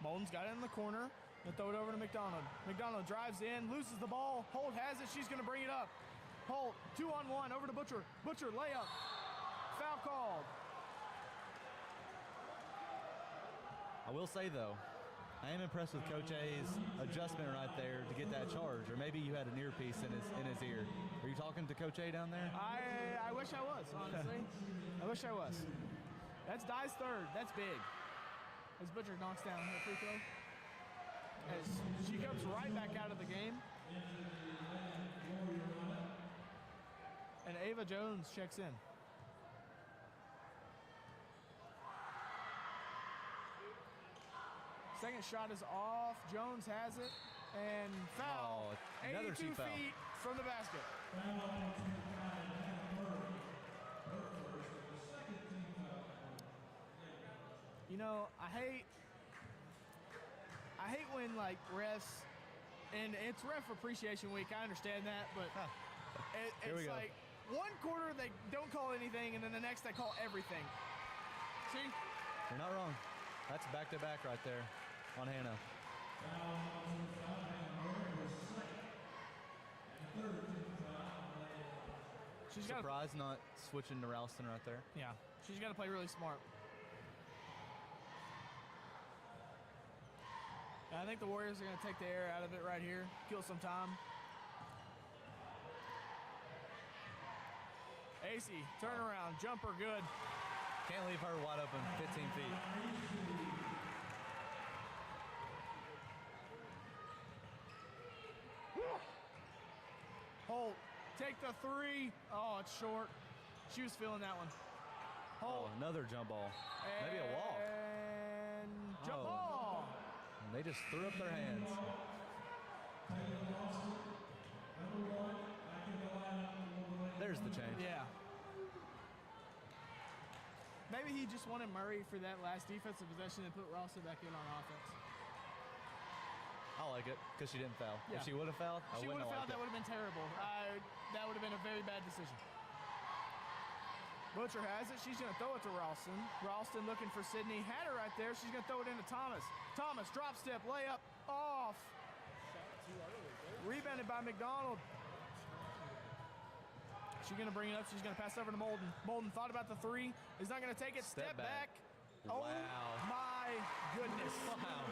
Molden's got it in the corner. They'll throw it over to McDonald. McDonald drives in, loses the ball. Holt has it. She's going to bring it up. Holt, 2-on-1, over to Butcher. Butcher, layup. Foul called. I will say, though, I am impressed with Coach A's adjustment right there to get that charge. Or maybe you had an earpiece in his ear. Are you talking to Coach A down there? I wish I was, honestly. I wish I was. That's Dye's third. That's big. As Butcher knocks down her free throw. As she comes right back out of the game. And Ava Jones checks in. Second shot is off. Jones has it. And foul. Oh, another 82 cheap foul. feet from the basket. You know, I hate when like refs, and it's ref appreciation week. I understand that, but it's like one quarter they don't call anything, and then the next they call everything. See? You're not wrong. That's back-to-back right there on Hannah. She's surprised not switching to Ralston right there. Yeah, she's got to play really smart. I think the Warriors are going to take the air out of it right here, kill some time. AC, turn around, jumper, good. Can't leave her wide open, 15 feet. Holt, take the three. Oh, it's short. She was feeling that one. Holt. Oh, another jump ball. Maybe a walk. And jump ball. And they just threw up their hands. There's the change. Yeah. maybe he just wanted Murray for that last defensive possession and put Ralston back in on offense. I like it because she didn't foul. Yeah. If she would have fouled, I She would wouldn't have fouled. have liked That it. would have been terrible. That would have been a very bad decision. Butcher has it. She's going to throw it to Ralston. Ralston looking for Sydney. Had her right there. She's going to throw it into Thomas. Thomas, drop step, layup, off. Rebounded by McDonald. She's going to bring it up. She's going to pass over to Molden. Molden thought about the three. Is not going to take it. Step back. Wow. Oh, my goodness. Wow.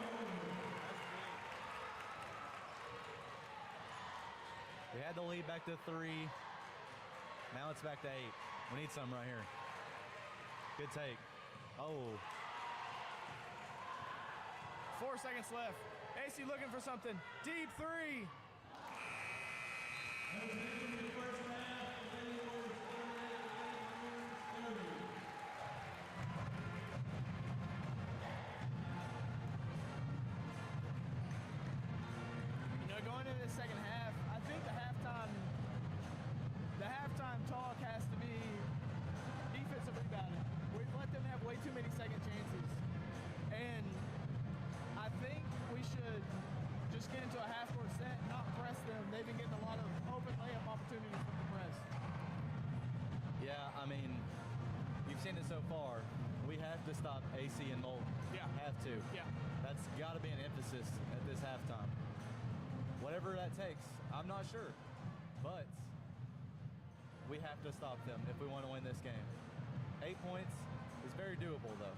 We had the lead back to 3. Now it's back to 8. We need some right here. Good take. Oh. 4 seconds left. AC looking for something. Deep three. Going into the second half, I think the halftime talk has to be defensive rebounding. We've let them have way too many second chances, and I think we should just get into a half-court set, not press them. They've been getting a lot of open layup opportunities from the press. Yeah, I mean, you've seen it so far. We have to stop AC and Molten. Yeah. Have to. Yeah. That's got to be an emphasis at this halftime. Whatever that takes, I'm not sure. But we have to stop them if we want to win this game. 8 points is very doable, though.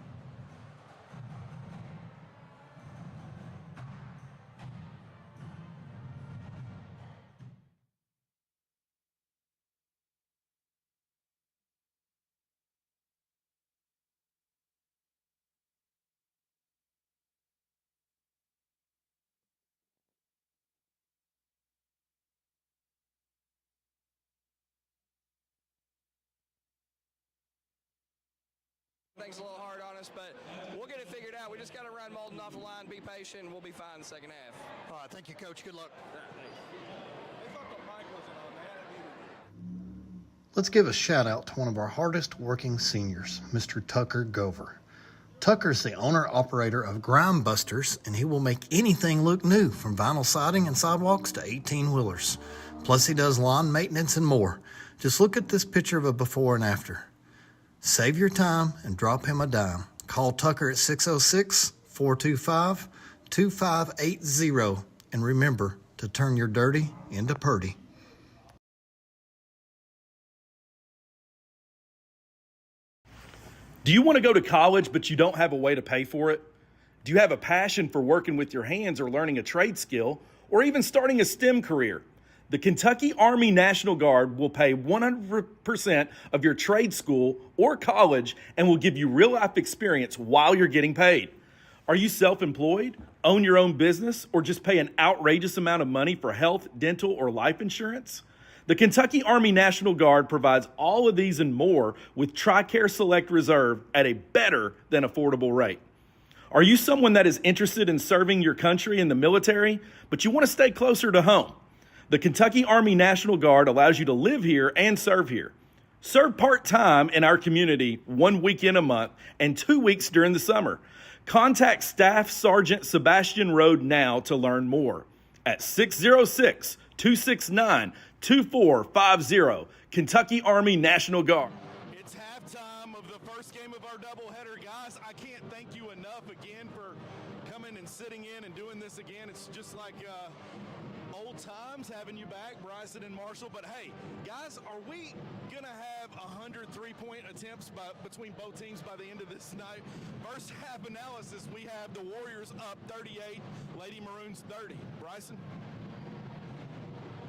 Things a little hard on us, but we'll get it figured out. We just got to run Molden off the line, be patient, we'll be fine in the second half. All right, thank you, Coach. Good luck. Let's give a shout out to one of our hardest working seniors, Mr. Tucker Gover. Tucker's the owner-operator of Grime Busters, and he will make anything look new, from vinyl siding and sidewalks to 18-wheelers. Plus, he does lawn maintenance and more. Just look at this picture of a before and after. Save your time and drop him a dime. Call Tucker at 606-425-2580. And remember to turn your dirty into purty. Do you want to go to college but you don't have a way to pay for it? Do you have a passion for working with your hands or learning a trade skill or even starting a STEM career? The Kentucky Army National Guard will pay 100% of your trade school or college and will give you real-life experience while you're getting paid. Are you self-employed, own your own business, or just pay an outrageous amount of money for health, dental, or life insurance? The Kentucky Army National Guard provides all of these and more with TRICARE Select Reserve at a better than affordable rate. Are you someone that is interested in serving your country in the military, but you want to stay closer to home? The Kentucky Army National Guard allows you to live here and serve here. Serve part-time in our community 1 weekend a month and 2 weeks during the summer. Contact Staff Sergeant Sebastian Rode now to learn more at 606-269-2450. Kentucky Army National Guard. It's halftime of the first game of our doubleheader. Guys, I can't thank you enough again for coming and sitting in and doing this again. It's just like old times having you back, Bryson and Marshall. But hey, guys, are we gonna have 100 3-point attempts between both teams by the end of this night? First half analysis, we have the Warriors up 38, Lady Maroons 30. Bryson?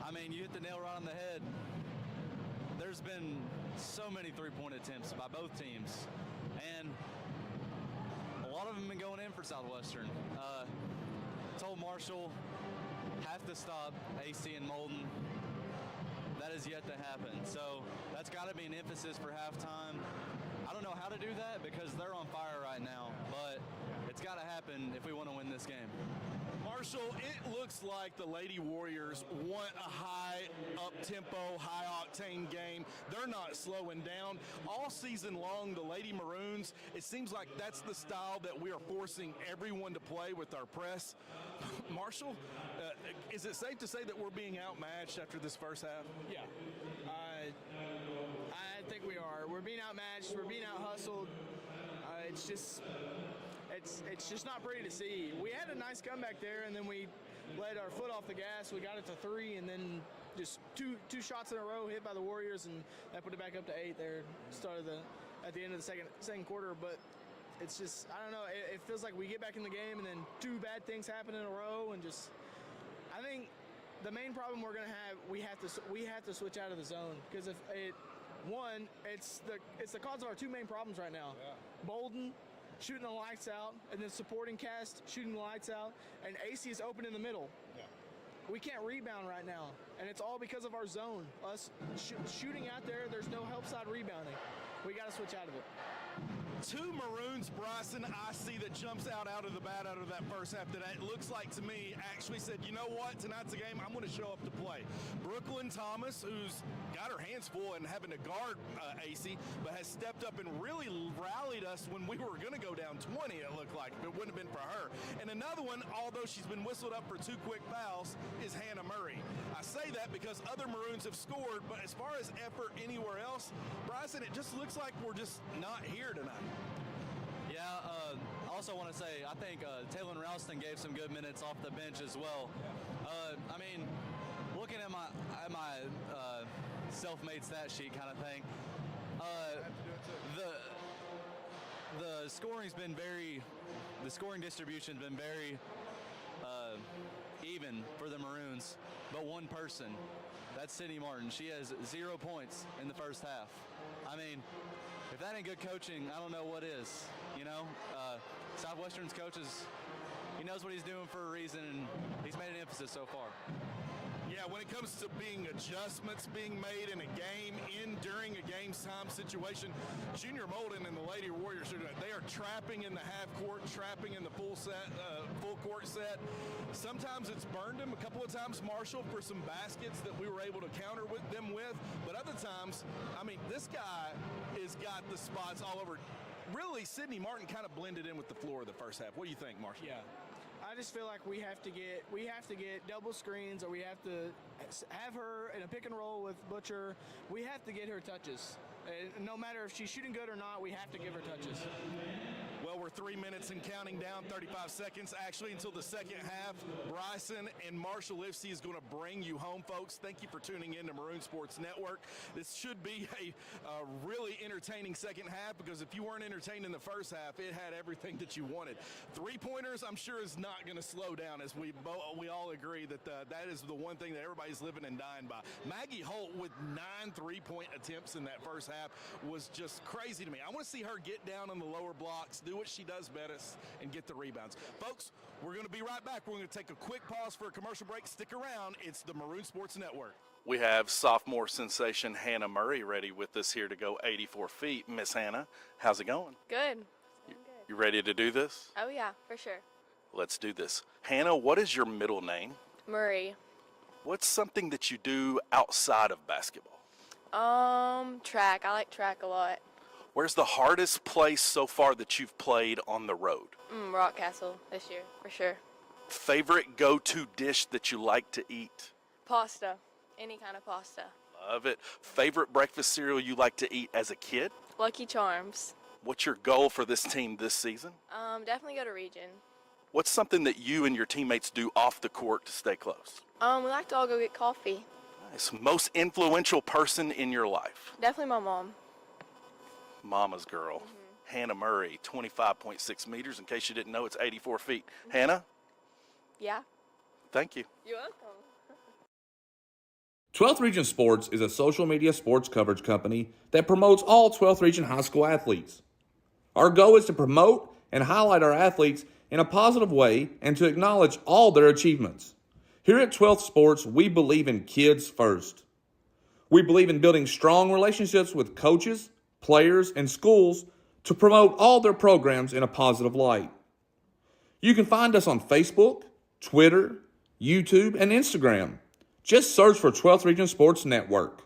I mean, you hit the nail right on the head. There's been so many 3-point attempts by both teams, and a lot of them have been going in for Southwestern. Told Marshall, have to stop AC and Molden. That is yet to happen. So that's got to be an emphasis for halftime. I don't know how to do that because they're on fire right now, but it's got to happen if we want to win this game. Marshall, it looks like the Lady Warriors want a high up-tempo, high-octane game. They're not slowing down. All season long, the Lady Maroons, it seems like that's the style that we are forcing everyone to play with our press. Marshall, is it safe to say that we're being outmatched after this first half? Yeah. I think we are. We're being outmatched. We're being out-hustled. It's just not pretty to see. We had a nice comeback there, and then we let our foot off the gas. We got it to 3, and then just two shots in a row hit by the Warriors, and that put it back up to 8 there. At the end of the second quarter, but it's just, I don't know. It feels like we get back in the game, and then 2 bad things happen in a row, and just, I think the main problem we're gonna have, we have to switch out of the zone, because it's the cause of our 2 main problems right now. Yeah. Bolden shooting the lights out, and then supporting cast shooting the lights out, and AC is open in the middle. Yeah. We can't rebound right now, and it's all because of our zone. Us shooting out there, there's no help side rebounding. We got to switch out of it. 2 Maroons, Bryson, I see that jumps out of the bat out of that first half that it looks like to me actually said, you know what, tonight's a game, I'm going to show up to play. Brooklyn Thomas, who's got her hands full and having to guard AC, but has stepped up and really rallied us when we were going to go down 20, it looked like, if it wouldn't have been for her. And another one, although she's been whistled up for 2 quick fouls, is Hannah Murray. I say that because other Maroons have scored, but as far as effort anywhere else, Bryson, it just looks like we're just not here tonight. Yeah, I also want to say I think Taylor Ralston gave some good minutes off the bench as well. I mean, looking at my self-made stat sheet kind of thing, the scoring distribution's been very even for the Maroons, but one person, that's Sydney Martin. She has 0 points in the first half. I mean, if that ain't good coaching, I don't know what is. You know, Southwestern's coaches, he knows what he's doing for a reason, and he's made an emphasis so far. Yeah, when it comes to being adjustments being made in a game, during a game's time situation, Junior Molden and the Lady Warriors are doing it. They are trapping in the half court, trapping in the full court set. Sometimes it's burned them. A couple of times, Marshall, for some baskets that we were able to counter them with. But other times, I mean, this guy has got the spots all over. Really, Sydney Martin kind of blended in with the floor of the first half. What do you think, Marshall? Yeah. I just feel like we have to get double screens, or we have to have her in a pick and roll with Butcher. We have to get her touches. No matter if she's shooting good or not, we have to give her touches. Well, we're 3 minutes and counting down, 35 seconds actually until the second half. Bryson and Marshall Lipsey is going to bring you home, folks. Thank you for tuning in to Maroon Sports Network. This should be a really entertaining second half, because if you weren't entertained in the first half, it had everything that you wanted. 3-pointers, I'm sure, is not going to slow down, as we all agree that that is the one thing that everybody's living and dying by. Maggie Holt with 9 3-point attempts in that first half was just crazy to me. I want to see her get down on the lower blocks, do what she does best, and get the rebounds. Folks, we're going to be right back. We're going to take a quick pause for a commercial break. Stick around. It's the Maroon Sports Network. We have sophomore sensation Hannah Murray ready with us here to go 84 feet. Miss Hannah, how's it going? Good. You ready to do this? Oh, yeah, for sure. Let's do this. Hannah, what is your middle name? Murray. What's something that you do outside of basketball? Track. I like track a lot. Where's the hardest place so far that you've played on the road? Rockcastle this year, for sure. Favorite go-to dish that you like to eat? Pasta. Any kind of pasta. Love it. Favorite breakfast cereal you like to eat as a kid? Lucky Charms. What's your goal for this team this season? Definitely go to region. What's something that you and your teammates do off the court to stay close? We like to all go get coffee. Nice. Most influential person in your life? Definitely my mom. Mama's girl. Hannah Murray, 25.6 meters. In case you didn't know, it's 84 feet. Hannah? Yeah. Thank you. You're welcome. 12th Region Sports is a social media sports coverage company that promotes all 12th Region high school athletes. Our goal is to promote and highlight our athletes in a positive way and to acknowledge all their achievements. Here at 12th Sports, we believe in kids first. We believe in building strong relationships with coaches, players, and schools to promote all their programs in a positive light. You can find us on Facebook, Twitter, YouTube, and Instagram. Just search for 12th Region Sports Network.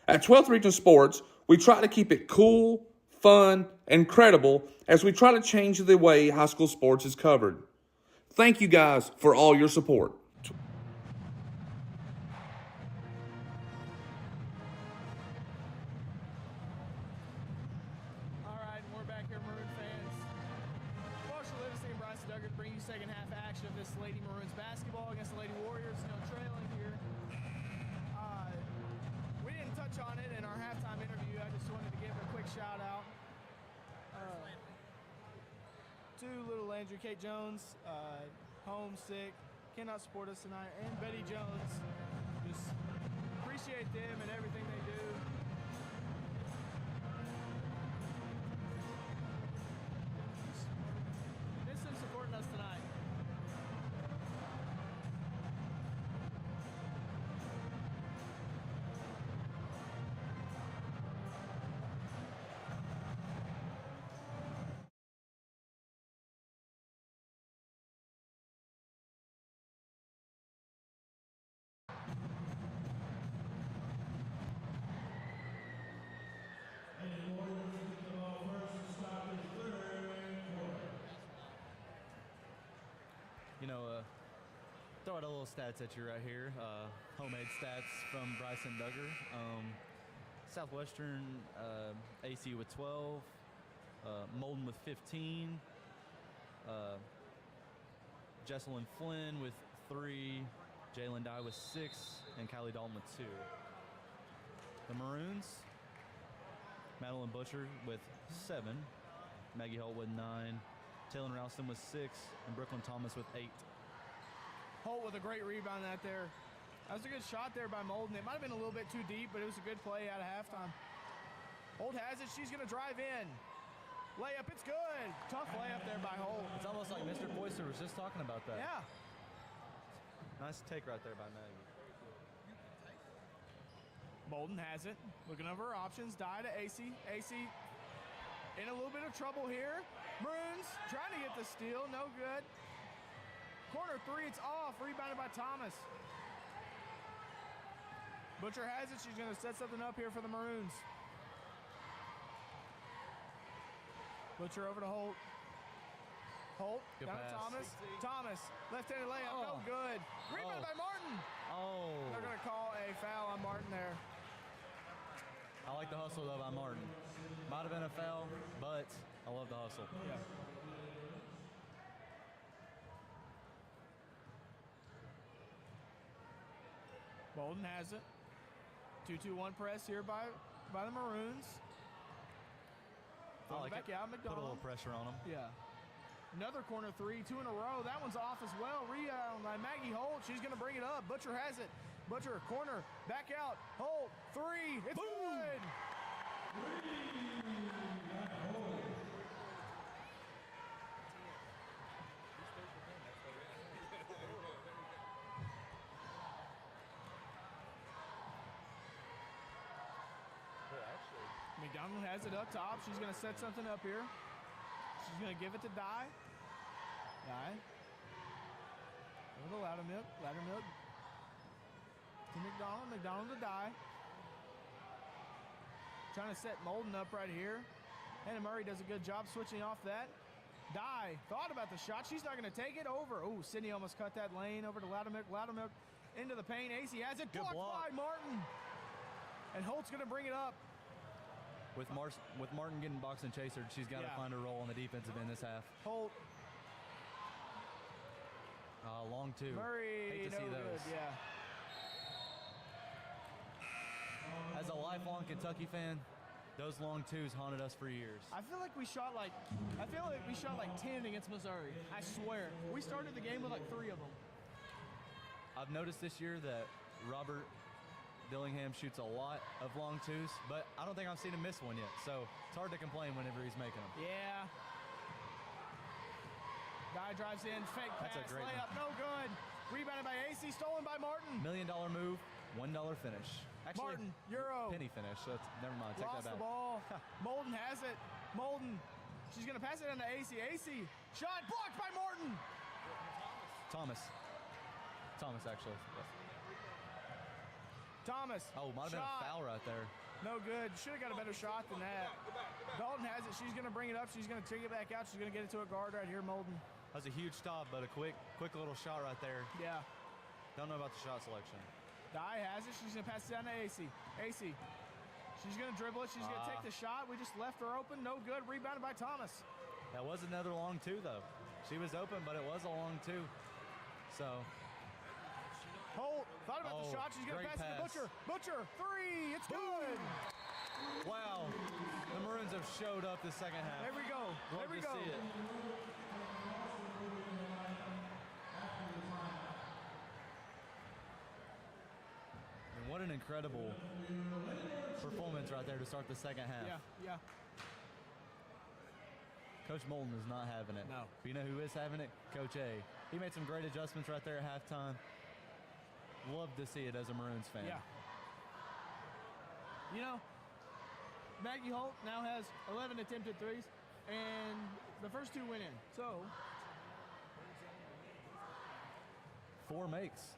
At 12th Region Sports, we try to keep it cool, fun, and credible as we try to change the way high school sports is covered. Thank you guys for all your support. All right, we're back here, Maroon fans. Marshall Livingston and Bryce Duggar bring you second half action of this Lady Maroons basketball against the Lady Warriors. No trailing here. We didn't touch on it in our halftime interview. I just wanted to give a quick shout out to little Landry Kate Jones, homesick, cannot support us tonight, and Betty Jones. Just appreciate them and everything they do. Miss them supporting us tonight. You know, throw out a little stats at you right here. Homemade stats from Bryson Duggar. Southwestern AC with 12, Molden with 15, Jesselyn Flynn with 3, Jalen Dye with 6, and Kylie Dalton with 2. The Maroons, Madeline Butcher with 7, Maggie Holt with 9, Taylor Ralston with 6, and Brooklyn Thomas with 8. Holt with a great rebound out there. That was a good shot there by Molden. It might have been a little bit too deep, but it was a good play out of halftime. Holt has it. She's going to drive in. Layup, it's good. Tough layup there by Holt. It's almost like Mr. Poyser was just talking about that. Yeah. Nice take right there by Maggie. Molden has it. Looking over her options. Dye to AC. AC in a little bit of trouble here. Maroons trying to get the steal. No good. Corner three, it's off. Rebounded by Thomas. Butcher has it. She's going to set something up here for the Maroons. Butcher over to Holt. Holt, Good down to pass. Thomas. Thomas, left-handed layup, no good. Rebound by Martin. Oh. They're going to call a foul on Martin there. I like the hustle, though, by Martin. Might have been a foul, but I love the hustle. Yeah. Bolden has it. 2-2-1 press here by the Maroons. I like back it. out, Put a McDonald. little pressure on him. Yeah. Another corner three, 2 in a row. That one's off as well. Rebound by Maggie Holt. She's going to bring it up. Butcher has it. Butcher, corner, back out. Holt, three. It's good. McDonald has it up top. She's going to set something up here. She's going to give it to Dye. Dye. Over to Loudermilk. Loudermilk to McDonald. McDonald to Dye. Trying to set Molden up right here. Hannah Murray does a good job switching off that. Dye thought about the shot. She's not going to take it over. Oh, Sydney almost cut that lane over to Loudermilk. Loudermilk into the paint. AC has it. Blocked by Martin. And Holt's going to bring it up. With Martin getting box and chaser, she's got to find her role on the defensive end this half. Holt. Long two. Murray, Hate to see those. Good, yeah. As a lifelong Kentucky fan, those long twos haunted us for years. I feel like we shot like 10 against Missouri. I swear. We started the game with like 3 of them. I've noticed this year that Robert Dillingham shoots a lot of long twos, but I don't think I've seen him miss one yet. So it's hard to complain whenever he's making them. Yeah. Guy drives in, fake pass, That's a great layup, no good. Rebounded by AC, stolen by Martin. $1 million move, $1 finish. Actually, Martin, Euro. penny finish. So never mind. Take Lost that back. the ball. Molden has it. Molden. She's going to pass it on to AC. AC. Shot blocked by Martin. Thomas, actually. Thomas. Oh, might have been a foul right there. No good. Should have got a better shot than that. Dalton has it. She's going to bring it up. She's going to take it back out. She's going to get it to a guard right here, Molden. That was a huge stop, but a quick little shot right there. Yeah. Don't know about the shot selection. Dye has it. She's going to pass it down to AC. AC. She's going to dribble it. She's going to take the shot. We just left her open. No good. Rebounded by Thomas. That was another long two, though. She was open, but it was a long two. So. Holt thought about the shot. She's going to pass it to Butcher. Butcher, three. It's good. Wow. The Maroons have showed up the second half. There we go. Love there we to go. see it. And what an incredible performance right there to start the second half. Yeah. Coach Molden is not having it. No. But you know who is having it? Coach A. He made some great adjustments right there at halftime. Love to see it as a Maroons fan. Yeah. You know, Maggie Holt now has 11 attempted threes, and the first two went in. So 4 makes.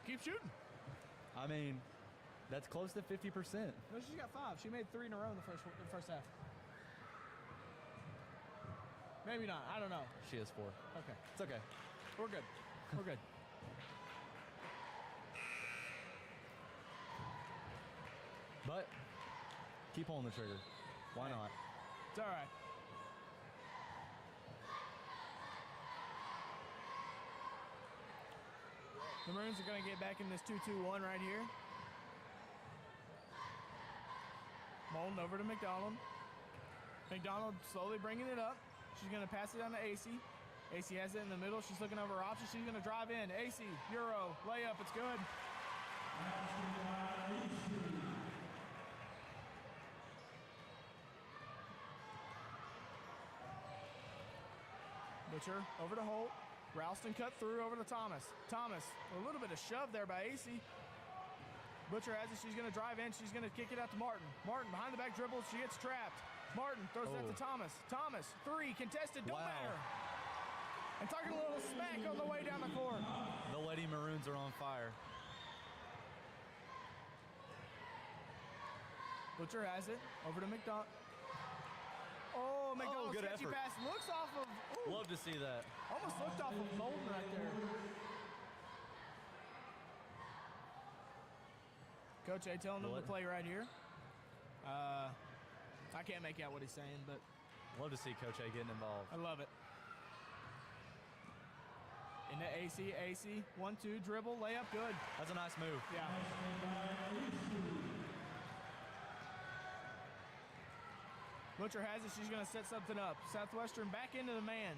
Keep shooting. I mean, that's close to 50%. No, she's got 5. She made 3 in a row in the first half. Maybe not. I don't know. She has 4. Okay. It's okay. We're good. We're good. But keep pulling the trigger. Why not? It's all right. The Maroons are going to get back in this 2-2-1 right here. Molden over to McDonald. McDonald slowly bringing it up. She's going to pass it down to AC. AC has it in the middle. She's looking over her options. She's going to drive in. AC, Euro, layup. It's good. Butcher over to Holt. Ralston cut through over to Thomas. Thomas, a little bit of shove there by AC. Butcher has it. She's going to drive in. She's going to kick it out to Martin. Martin behind the back dribble. She gets trapped. Martin throws it out to Thomas. Thomas, 3, contested, don't matter. And talking a little smack on the way down the court. The Lady Maroons are on fire. Butcher has it. Over to McDonald. Oh, McDonald's good sketchy effort. pass. Looks off of... Ooh, Love to see that. almost looked off of Molden right there. Coach A telling them to play right here. I can't make out what he's saying, but... Love to see Coach A getting involved. I love it. Into AC, AC, 1-2, dribble, layup, good. That's a nice move. Yeah. Butcher has it, she's gonna set something up. Southwestern back into the man.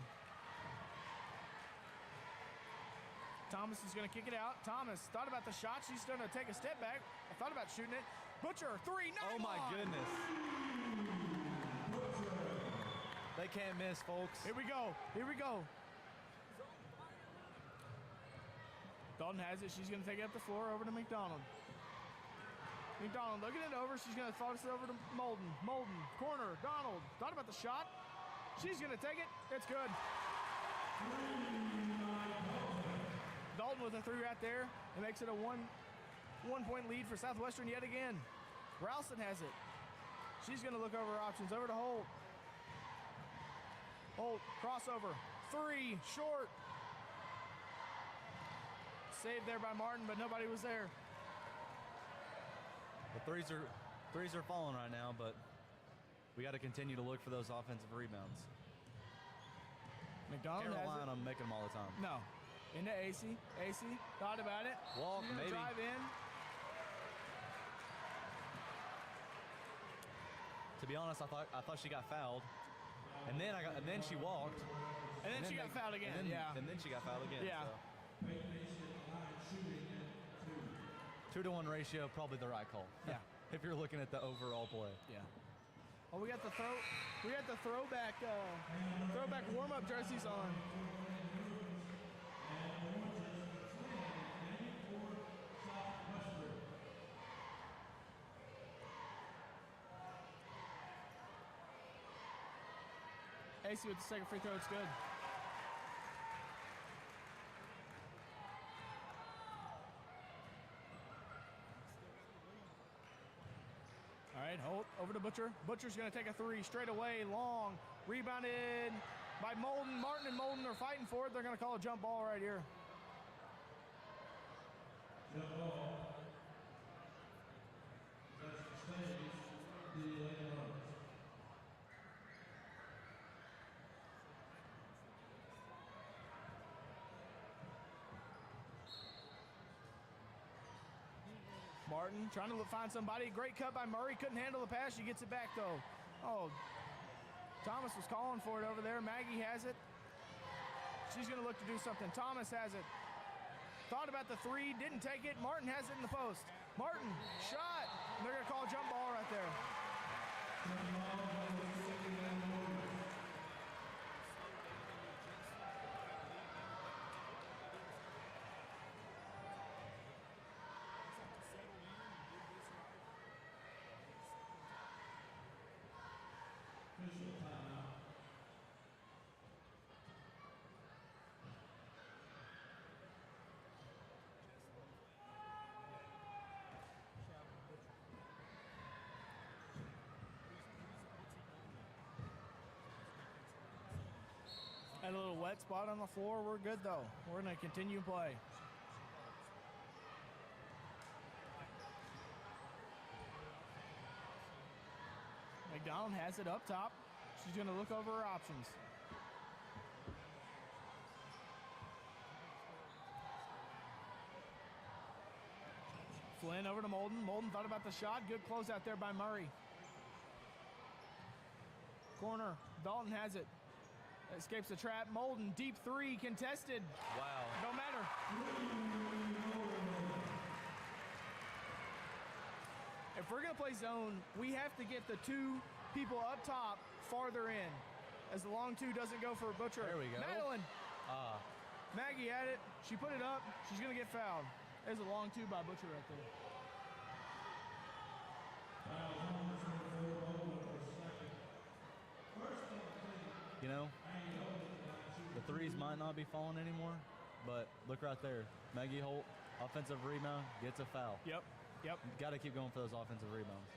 Thomas is gonna kick it out. Thomas thought about the shot, she's gonna take a step back. I thought about shooting it. Butcher, 3, Oh my goodness. They can't miss, folks. Here we go, here we go. Dalton has it, she's gonna take it up the floor over to McDonald. McDonald looking it over, she's gonna toss it over to Molden. Molden, corner, Donald, thought about the shot. She's gonna take it, it's good. Dalton with a 3 right there. It makes it a one-point lead for Southwestern yet again. Ralston has it. She's gonna look over her options, over to Holt. Holt, crossover, 3, short. Saved there by Martin, but nobody was there. The threes are falling right now, but we got to continue to look for those offensive rebounds. McDonald Can't has rely it. on them making them all the time. No. Into AC. AC thought about it. Walk, She's gonna maybe. drive in. To be honest, I thought she got fouled, and then she walked, And then she got fouled again. And then she got fouled again. Yeah. So. 2-to-1 ratio, probably the right call. Yeah. If you're looking at the overall play. Yeah. Oh, we got the throwback warm-up jerseys on. AC with the second free throw, it's good. right, Holt over to Butcher. Butcher's going to take a three straight away, long. Rebounded by Molden. Martin and Molden are fighting for it. They're going to call a jump ball right here. Jump ball. That's the stage. The Lady Warriors. Martin trying to find somebody. Great cut by Murray. Couldn't handle the pass. She gets it back, though. Oh, Thomas was calling for it over there. Maggie has it. She's going to look to do something. Thomas has it. Thought about the three. Didn't take it. Martin has it in the post. Martin, shot. They're going to call a jump ball right there. Had a little wet spot on the floor. We're good, though. We're going to continue play. McDonald has it up top. She's going to look over her options. Flynn over to Molden. Molden thought about the shot. Good close out there by Murray. Corner. Dalton has it. Escapes the trap. Molden, deep three, contested. Wow. Don't matter. If we're going to play zone, we have to get the two people up top farther in. As the long two doesn't go for Butcher. There we go. Madeline. Maggie had it. She put it up. She's going to get fouled. There's a long two by Butcher right there. You know, the threes might not be falling anymore, but look right there. Maggie Holt, offensive rebound, gets a foul. Yep. Got to keep going for those offensive rebounds.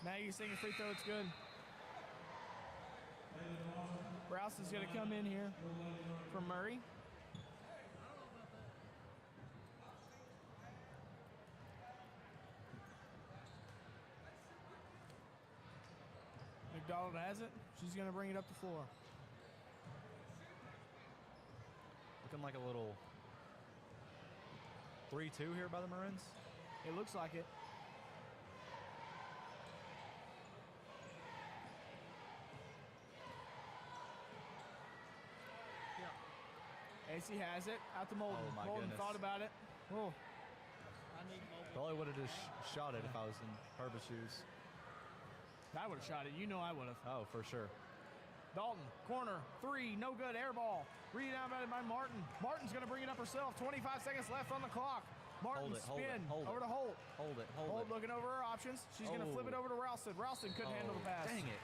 Maggie's taking a free throw. It's good. Rouse is going to come in here for Murray. McDonald has it. She's going to bring it up the floor. Looking like a little 3-2 here by the Maroons. It looks like it. AC has it. Out to Molden. Oh, my Molden goodness. thought about it. Oh. Probably would have just shot it if I was in Herbert's shoes. I would have shot it. You know I would have. Oh, for sure. Dalton, corner, three, no good, air ball. Rebounded by Martin. Martin's going to bring it up herself. 25 seconds left on the clock. Martin spin over to Holt. Hold it. Holt looking over her options. She's going to flip it over to Ralston. Ralston couldn't handle the pass. Dang it.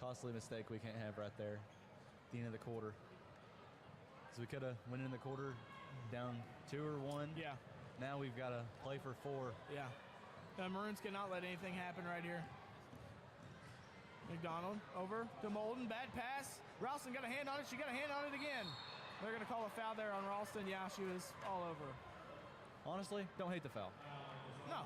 Costly mistake we can't have right there at the end of the quarter. So we could have went in the quarter down 2 or 1. Yeah. Now we've got to play for 4. Yeah. The Maroons cannot let anything happen right here. McDonald over to Molden. Bad pass. Ralston got a hand on it. She got a hand on it again. They're going to call a foul there on Ralston. Yeah, she was all over. Honestly, don't hate the foul. No.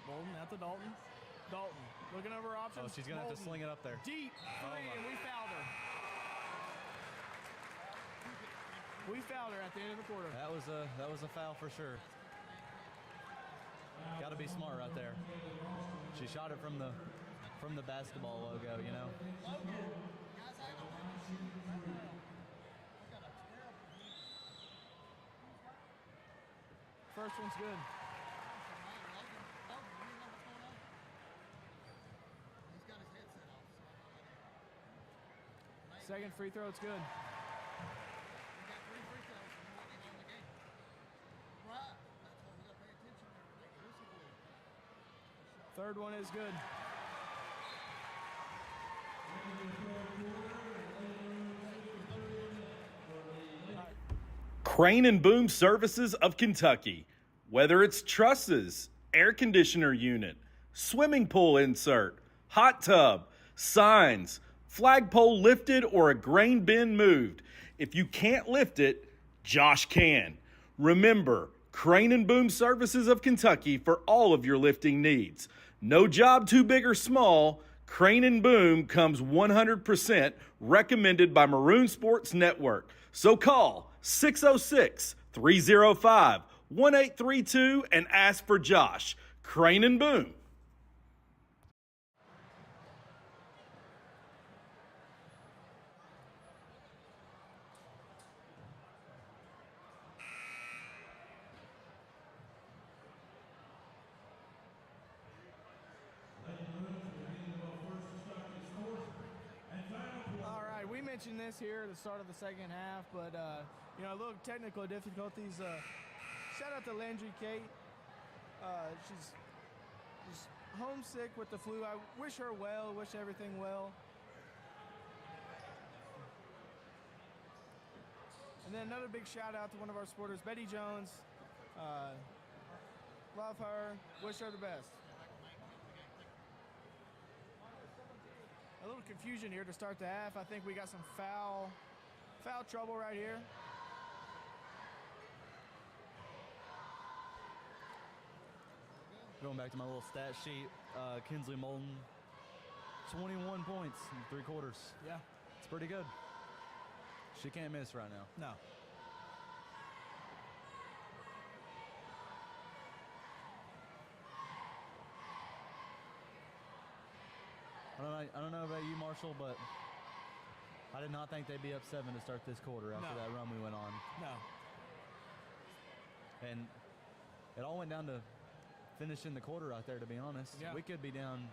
Molden at the Dalton. Dalton looking over options. Oh, she's going to have to sling it up there. Deep three, and we fouled her. We fouled her at the end of the quarter. That was a foul for sure. Got to be smart right there. She shot it from the basketball logo, you know. First one's good. Second free throw, it's good. Third one is good. Crane and Boom Services of Kentucky. Whether it's trusses, air conditioner unit, swimming pool insert, hot tub, signs, flagpole lifted, or a grain bin moved, if you can't lift it, Josh can. Remember, Crane and Boom Services of Kentucky for all of your lifting needs. No job too big or small. Crane and Boom comes 100% recommended by Maroon Sports Network. So call 606-305-1832 and ask for Josh. Crane and Boom. We mentioned this here at the start of the second half, but a little technical difficulties. Shout out to Landry Kate. She's homesick with the flu. I wish her well, wish everything well. And then another big shout out to one of our supporters, Betty Jones. Love her, wish her the best. A little confusion here to start the half. I think we got some foul trouble right here. Going back to my little stat sheet, Kinsley Moulton, 21 points in 3 quarters. Yeah. It's pretty good. She can't miss right now. No. I don't know about you, Marshall, but I did not think they'd be up 7 to start this quarter after that run we went on. No. And it all went down to finishing the quarter out there, to be honest. Yeah. We could be down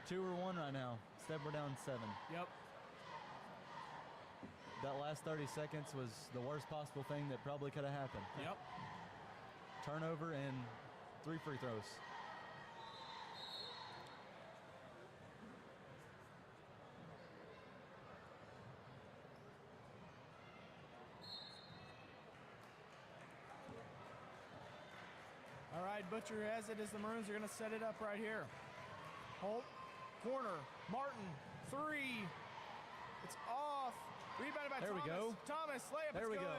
2 or 1 right now. Instead, we're down 7. Yep. That last 30 seconds was the worst possible thing that probably could have happened. Yep. Turnover and 3 free throws. All right, Butcher has it as the Maroons are going to set it up right here. Holt, corner, Martin, 3. It's off. Rebounded by there Thomas. We go. Thomas, layup, there it's we good. go.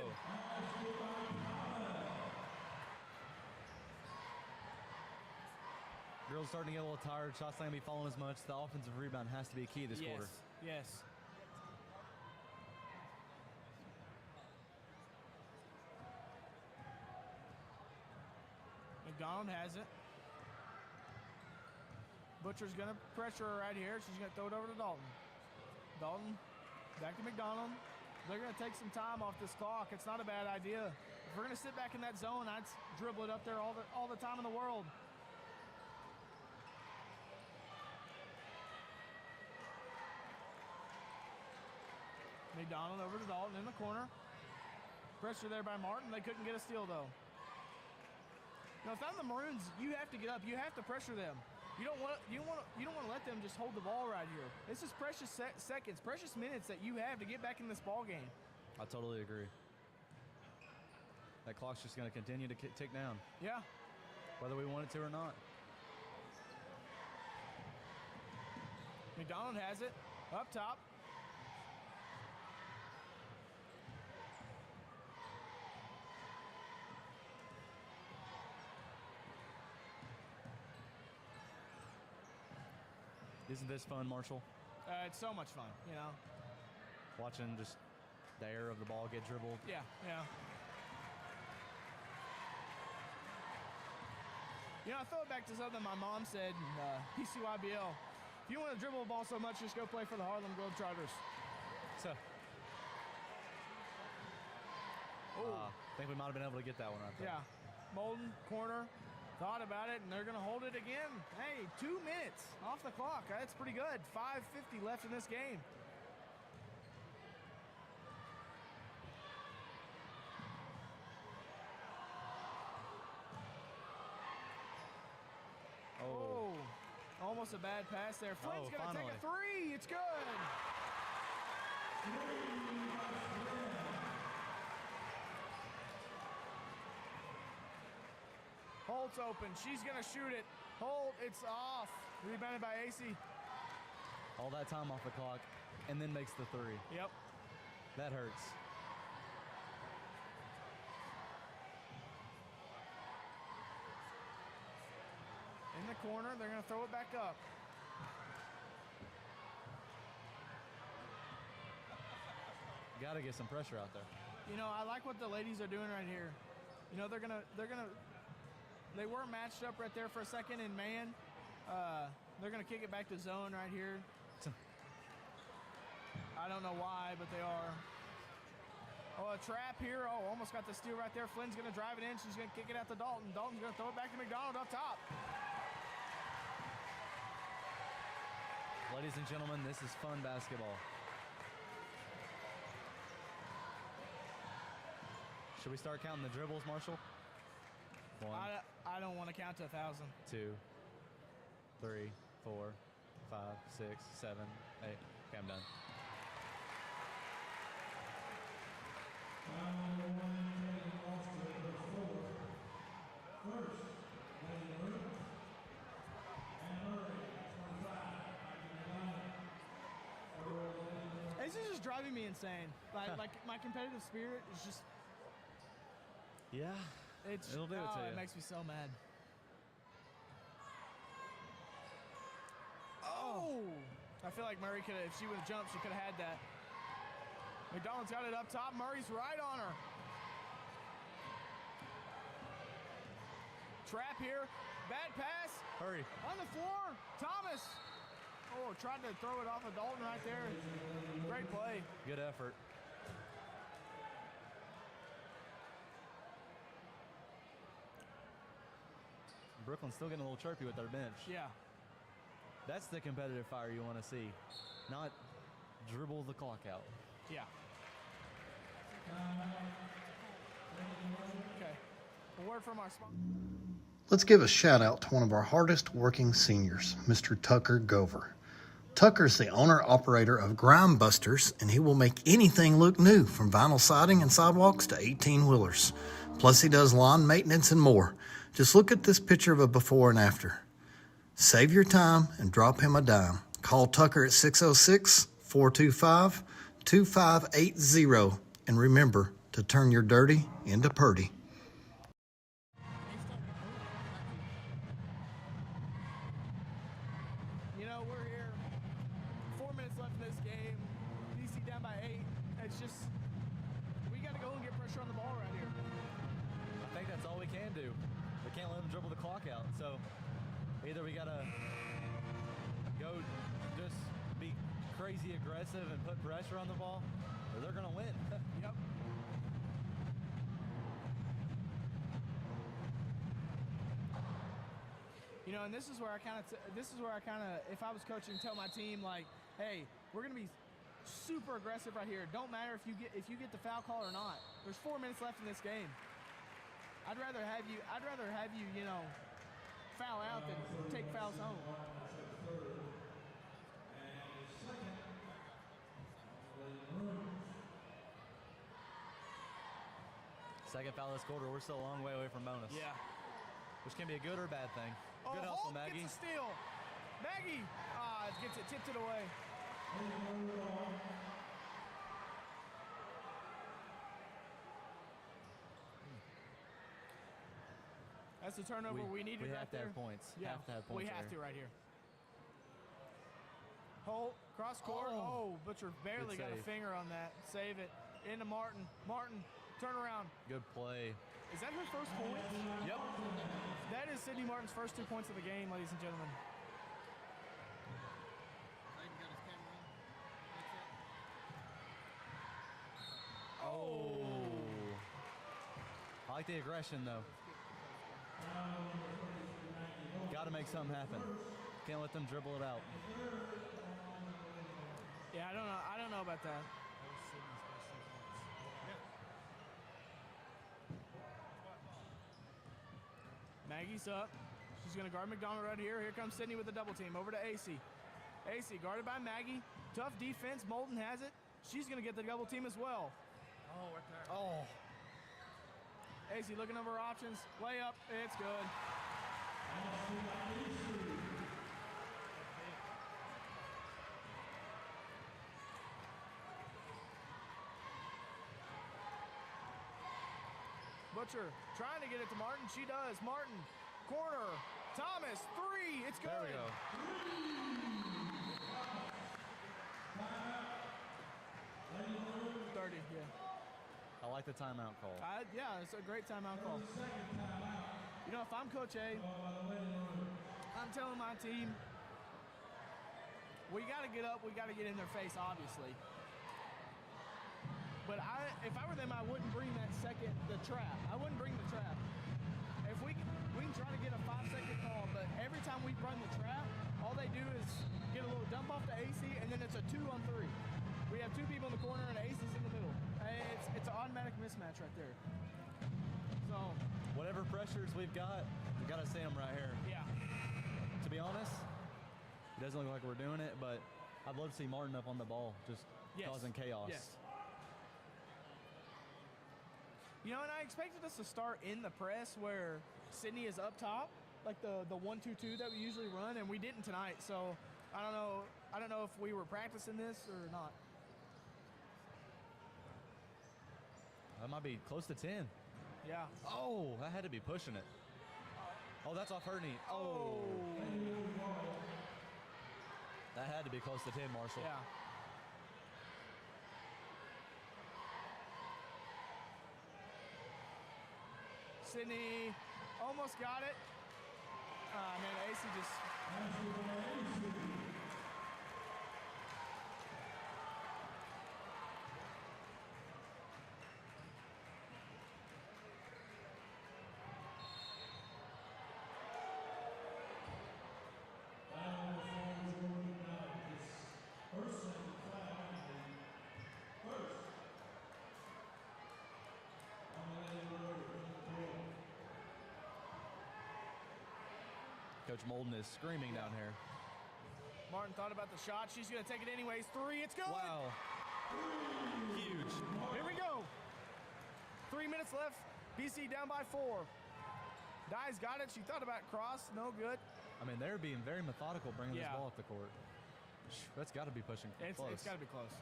Girls starting to get a little tired. Shots not going to be falling as much. The offensive rebound has to be key this quarter. Yes. McDonald has it. Butcher's going to pressure her right here. She's going to throw it over to Dalton. Dalton, back to McDonald. They're going to take some time off this clock. It's not a bad idea. If we're going to sit back in that zone, I'd dribble it up there all the time in the world. McDonald over to Dalton in the corner. Pressure there by Martin. They couldn't get a steal, though. Now, if I'm the Maroons, you have to get up. You have to pressure them. You don't want to let them just hold the ball right here. This is precious seconds, precious minutes that you have to get back in this ball game. I totally agree. That clock's just going to continue to tick down. Yeah. Whether we want it to or not. McDonald has it up top. Isn't this fun, Marshall? It's so much fun, you know. Watching just the air of the ball get dribbled. Yeah. You know, I throw it back to something my mom said in PCYBL. If you want to dribble a ball so much, just go play for the Harlem Globetrotters. So, I think we might have been able to get that one right there. Yeah. Molden, corner. Thought about it, and they're going to hold it again. Hey, 2 minutes off the clock. That's pretty good. 5:50 left in this game. almost a bad pass there. Flynn's going to take a three. It's good. Holt's open. She's going to shoot it. Holt, it's off. Rebounded by AC. All that time off the clock, and then makes the three. Yep. That hurts. In the corner, they're going to throw it back up. Got to get some pressure out there. You know, I like what the ladies are doing right here. You know, they weren't matched up right there for a second in man. They're going to kick it back to zone right here. I don't know why, but they are. Oh, a trap here. Oh, almost got the steal right there. Flynn's going to drive it in. She's going to kick it out to Dalton. Dalton's going to throw it back to McDonald up top. Ladies and gentlemen, this is fun basketball. Should we start counting the dribbles, Marshall? 1. I don't want to count to 1,000. 2, 3, 4, 5, 6, 7, 8. Okay, I'm done. This is just driving me insane. Like my competitive spirit is just. Yeah. It'll do it to you. It makes me so mad. Oh! I feel like Murray could have, if she would have jumped, she could have had that. McDonald's got it up top. Murray's right on her. Trap here. Bad pass. Hurry. On the floor. Thomas. Oh, tried to throw it off of Dalton right there. Great play. Good effort. Brooklyn's still getting a little chirpy with their bench. Yeah. That's the competitive fire you want to see, not dribble the clock out. Yeah. Okay. A word from our sponsor. Let's give a shout out to one of our hardest working seniors, Mr. Tucker Gover. Tucker's the owner-operator of Grime Busters, and he will make anything look new, from vinyl siding and sidewalks to 18-wheelers. Plus, he does lawn maintenance and more. Just look at this picture of a before and after. Save your time and drop him a dime. Call Tucker at 606-425-2580, and remember to turn your dirty into purty. You know, we're here. 4 minutes left in this game. DC down by 8. It's just, we got to go and get pressure on the ball right here. I think that's all we can do. We can't let them dribble the clock out. So either we got to go just be crazy aggressive and put pressure on the ball, or they're going to win. Yep. You know, and this is where I kind of, if I was coaching, tell my team, like, hey, we're going to be super aggressive right here. Don't matter if you get the foul call or not. There's 4 minutes left in this game. I'd rather have you, you know, foul out than take fouls home. Second foul this quarter. We're still a long way away from bonus. Yeah. Which can be a good or bad thing. Oh, Good hustle, Holt Maggie. gets a steal. Maggie gets it, tipped it away. That's the turnover we needed we right have to there. have points. Yeah, Have to have points we have right to right here. Holt, cross court. Oh, Butcher barely got a finger on that. Save it. Into Martin. Martin, turn around. Good play. Is that her first point? Yep. That is Sydney Martin's first 2 points of the game, ladies and gentlemen. Oh. I like the aggression, though. Got to make something happen. Can't let them dribble it out. Yeah, I don't know about that. Maggie's up. She's She's going to guard McDonald right here. Here comes Sydney with a double team. Over to AC. AC guarded by Maggie. Tough defense. Molden has it. She's going to get the double team as well. Oh, right there. Oh. AC looking over her options. Layup. It's good. Butcher trying to get it to Martin. She does. Martin, corner. Thomas, three. It's good. There we go. 30, yeah. I like the timeout call. Yeah, it's a great timeout call. You know, if I'm Coach A, I'm telling my team, we got to get up. We got to get in their face, obviously. But if I were them, I wouldn't bring the trap. I wouldn't bring the trap. If we can try to get a 5-second call, but every time we run the trap, all they do is get a little dump off to AC, and then it's a 2-on-3. We have two people in the corner and AC's in the middle. It's an automatic mismatch right there. So whatever pressures we've got, we got to see them right here. Yeah. To be honest, it doesn't look like we're doing it, but I'd love to see Martin up on the ball, just causing chaos. Yes. You know, and I expected us to start in the press where Sydney is up top, like the 1-2-2 that we usually run, and we didn't tonight. So I don't know if we were practicing this or not. That might be close to 10. Yeah. Oh, that had to be pushing it. Oh, that's off her knee. Oh. That had to be close to 10, Marshall. Yeah. Sydney almost got it. Man, AC just... Coach Molden is screaming down here. Martin thought about the shot. She's going to take it anyways. Three, it's good. Wow. Huge. Here we go. 3 minutes left. BC down by 4. Dye's got it. She thought about cross. No good. I mean, they're being very methodical bringing this ball up the court. That's got to be pushing close. It's got to be close.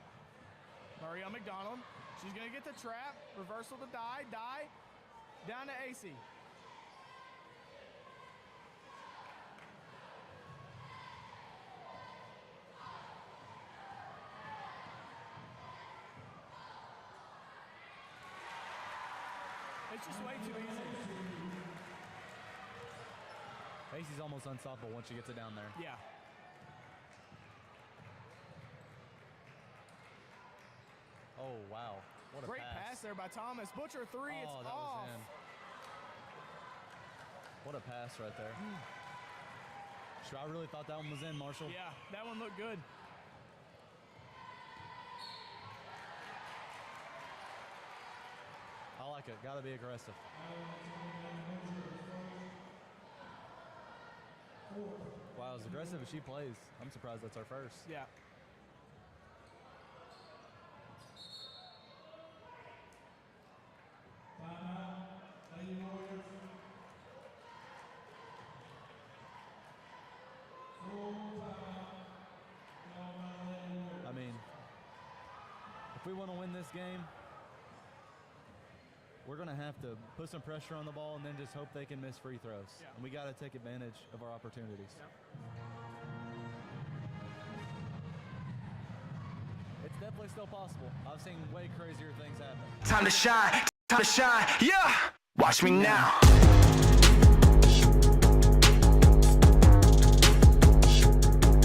Maria McDonald. She's going to get the trap. Reversal to Dye. Dye down to AC. It's just way too easy. Acey's almost unstoppable once she gets it down there. Yeah. Oh, wow. What a Great pass there by Thomas. Butcher three, it's that off. was in. What a pass right there. I really thought that one was in, Marshall. Yeah, that one looked good. I like it. Got to be aggressive. Wow, as aggressive as she plays, I'm surprised that's our first. Yeah. Lady Warriors. I mean, if we want to win this game, we're going to have to put some pressure on the ball and then just hope they can miss free throws. Yeah. And we got to take advantage of our opportunities. Yep. It's definitely still possible. I've seen way crazier things happen. Time to shine, time to shine, yeah! Watch me now.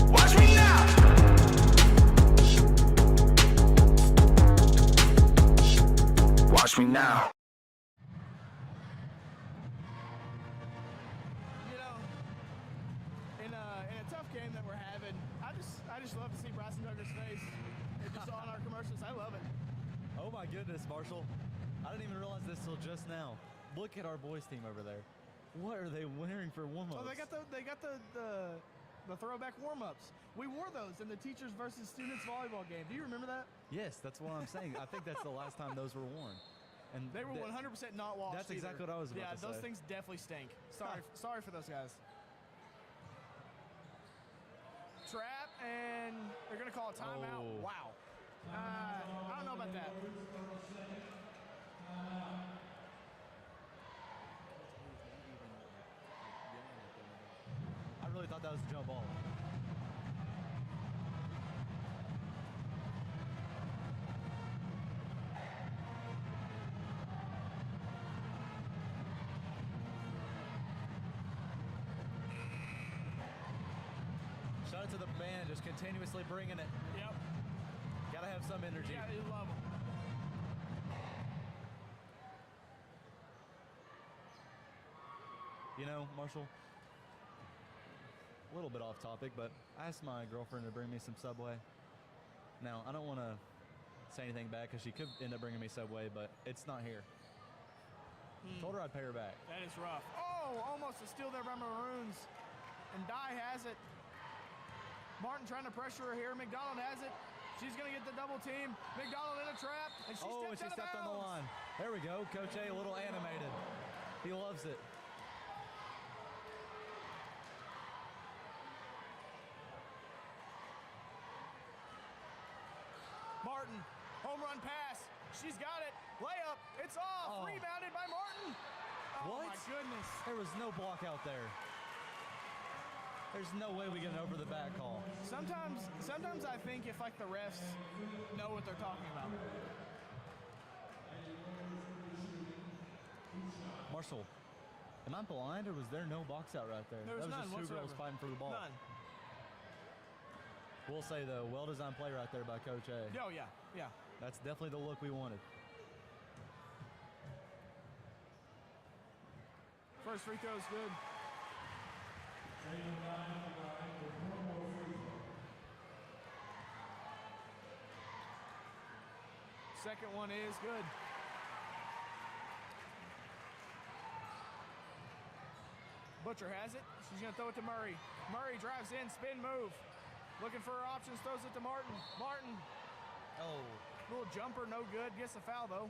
Watch me now. Watch me now. You know, in a tough game that we're having, I just love to see Bryson Tucker's face. It's just on our commercials. I love it. Oh my goodness, Marshall. I didn't even realize this till just now. Look at our boys team over there. What are they wearing for warm-ups? Oh, they got the throwback warm-ups. We wore those in the teachers versus students volleyball game. Do you remember that? Yes, that's what I'm saying. I think that's the last time those were worn. And they were 100% not washed. That's exactly what I was about to say. Yeah, those things definitely stink. Sorry for those guys. Trap, and they're going to call a timeout. Oh. Wow. I don't know about that. I really thought that was a jump ball. Shout out to the band, just continuously bringing it. Yep. Gotta have some energy. Yeah, you love them. You know, Marshall, a little bit off topic, but I asked my girlfriend to bring me some Subway. Now, I don't want to say anything bad because she could end up bringing me Subway, but it's not here. Told her I'd pay her back. That is rough. Oh, almost a steal there by Maroons. And Dye has it. Martin trying to pressure her here. McDonald has it. She's going to get the double team. McDonald in a trap, and she stepped on the line. There we go. Coach A, a little animated. He loves it. Martin, home run pass. She's got it. Layup. It's off. Oh. Rebounded by Martin. Oh, What? my goodness. There was no block out there. There's no way we get an over the back call. Sometimes I think if like the refs know what they're talking about. Marshall, am I blind or was there no box out right there? There was that was none just two girls whatsoever. fighting for the ball. None. We'll say though, well-designed play right there by Coach A. Oh yeah, yeah. That's definitely the look we wanted. First free throw is good. Second one is good. Butcher has it. She's going to throw it to Murray. Murray drives in, spin move. Looking for her options, throws it to Martin. Martin. Oh. Little jumper, no good. Gets a foul, though.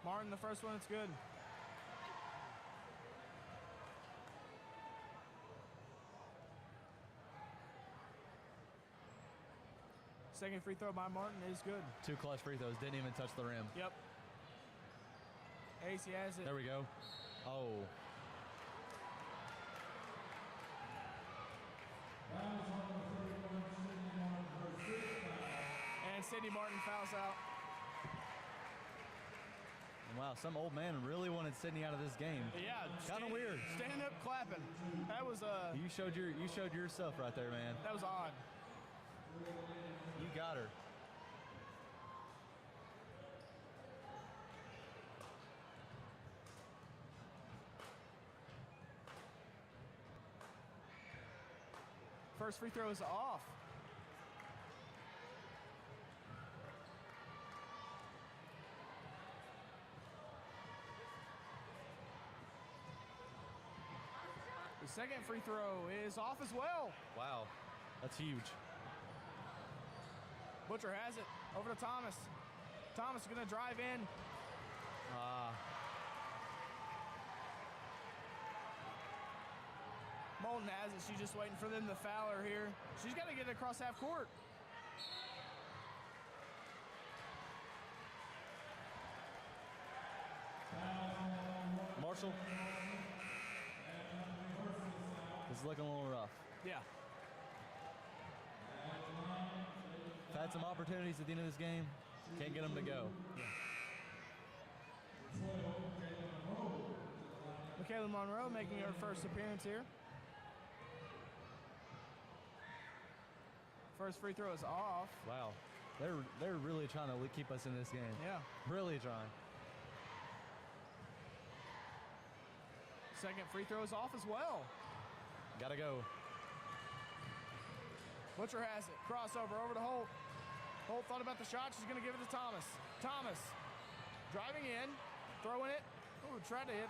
Martin, the first one, it's good. Second free throw by Martin is good. Two clutch free throws, didn't even touch the rim. Yep. Ace, he has it. There we go. Oh. And Sydney Martin fouls out. Wow, some old man really wanted Sydney out of this game. Yeah, kind of weird. Stand up clapping. That was You showed yourself right there, man. That was odd. You got her. First free throw is off. The second free throw is off as well. Wow, that's huge. Butcher has it. Over to Thomas. Thomas is going to drive in. Moulton has it. She's just waiting for them to foul her here. She's got to get it across half court. Marshall. This is looking a little rough. Yeah. Had some opportunities at the end of this game. Can't get them to go. Michaela Monroe making her first appearance here. First free throw is off. Wow. They're really trying to keep us in this game. Yeah. Really trying. Second free throw is off as well. Gotta go. Butcher has it. Crossover over to Holt. Holt thought about the shot. She's going to give it to Thomas. Thomas driving in, throwing it. Ooh, tried to hit.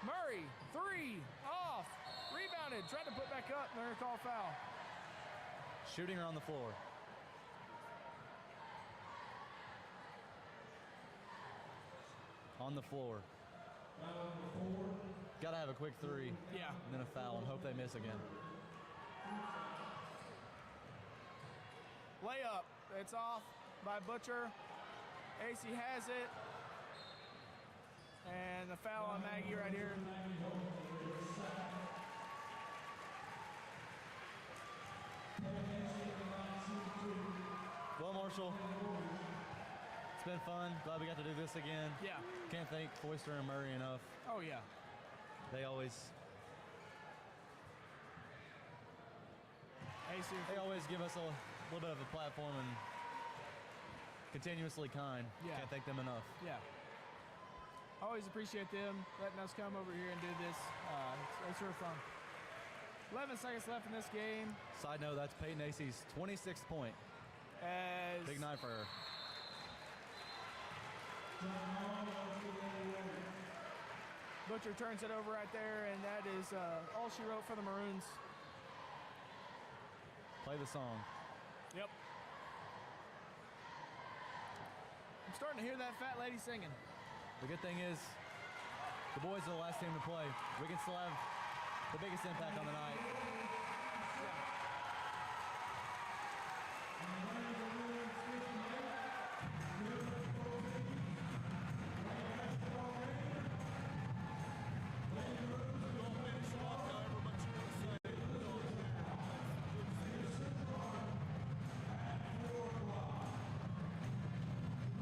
Murray, 3, off. Rebounded, tried to put back up, and they're going to call foul. Shooting her on the floor. On the floor. Gotta have a quick 3. Yeah. And then a foul and hope they miss again. Layup. It's off by Butcher. AC has it. And the foul on Maggie right here. Well, Marshall, it's been fun. Glad we got to do this again. Yeah. Can't thank Foyster and Murray enough. Oh, yeah. They always give us a little bit of a platform and continuously kind. Yeah. Can't thank them enough. Yeah. Always appreciate them letting us come over here and do this. It's sort of fun. 11 seconds left in this game. Side note, that's Peyton Acey's 26th point. Big night for her. Butcher turns it over right there, and that is all she wrote for the Maroons. Play the song. Yep. I'm starting to hear that fat lady singing. The good thing is, the boys are the last team to play. We can still have the biggest impact on the night. Yeah.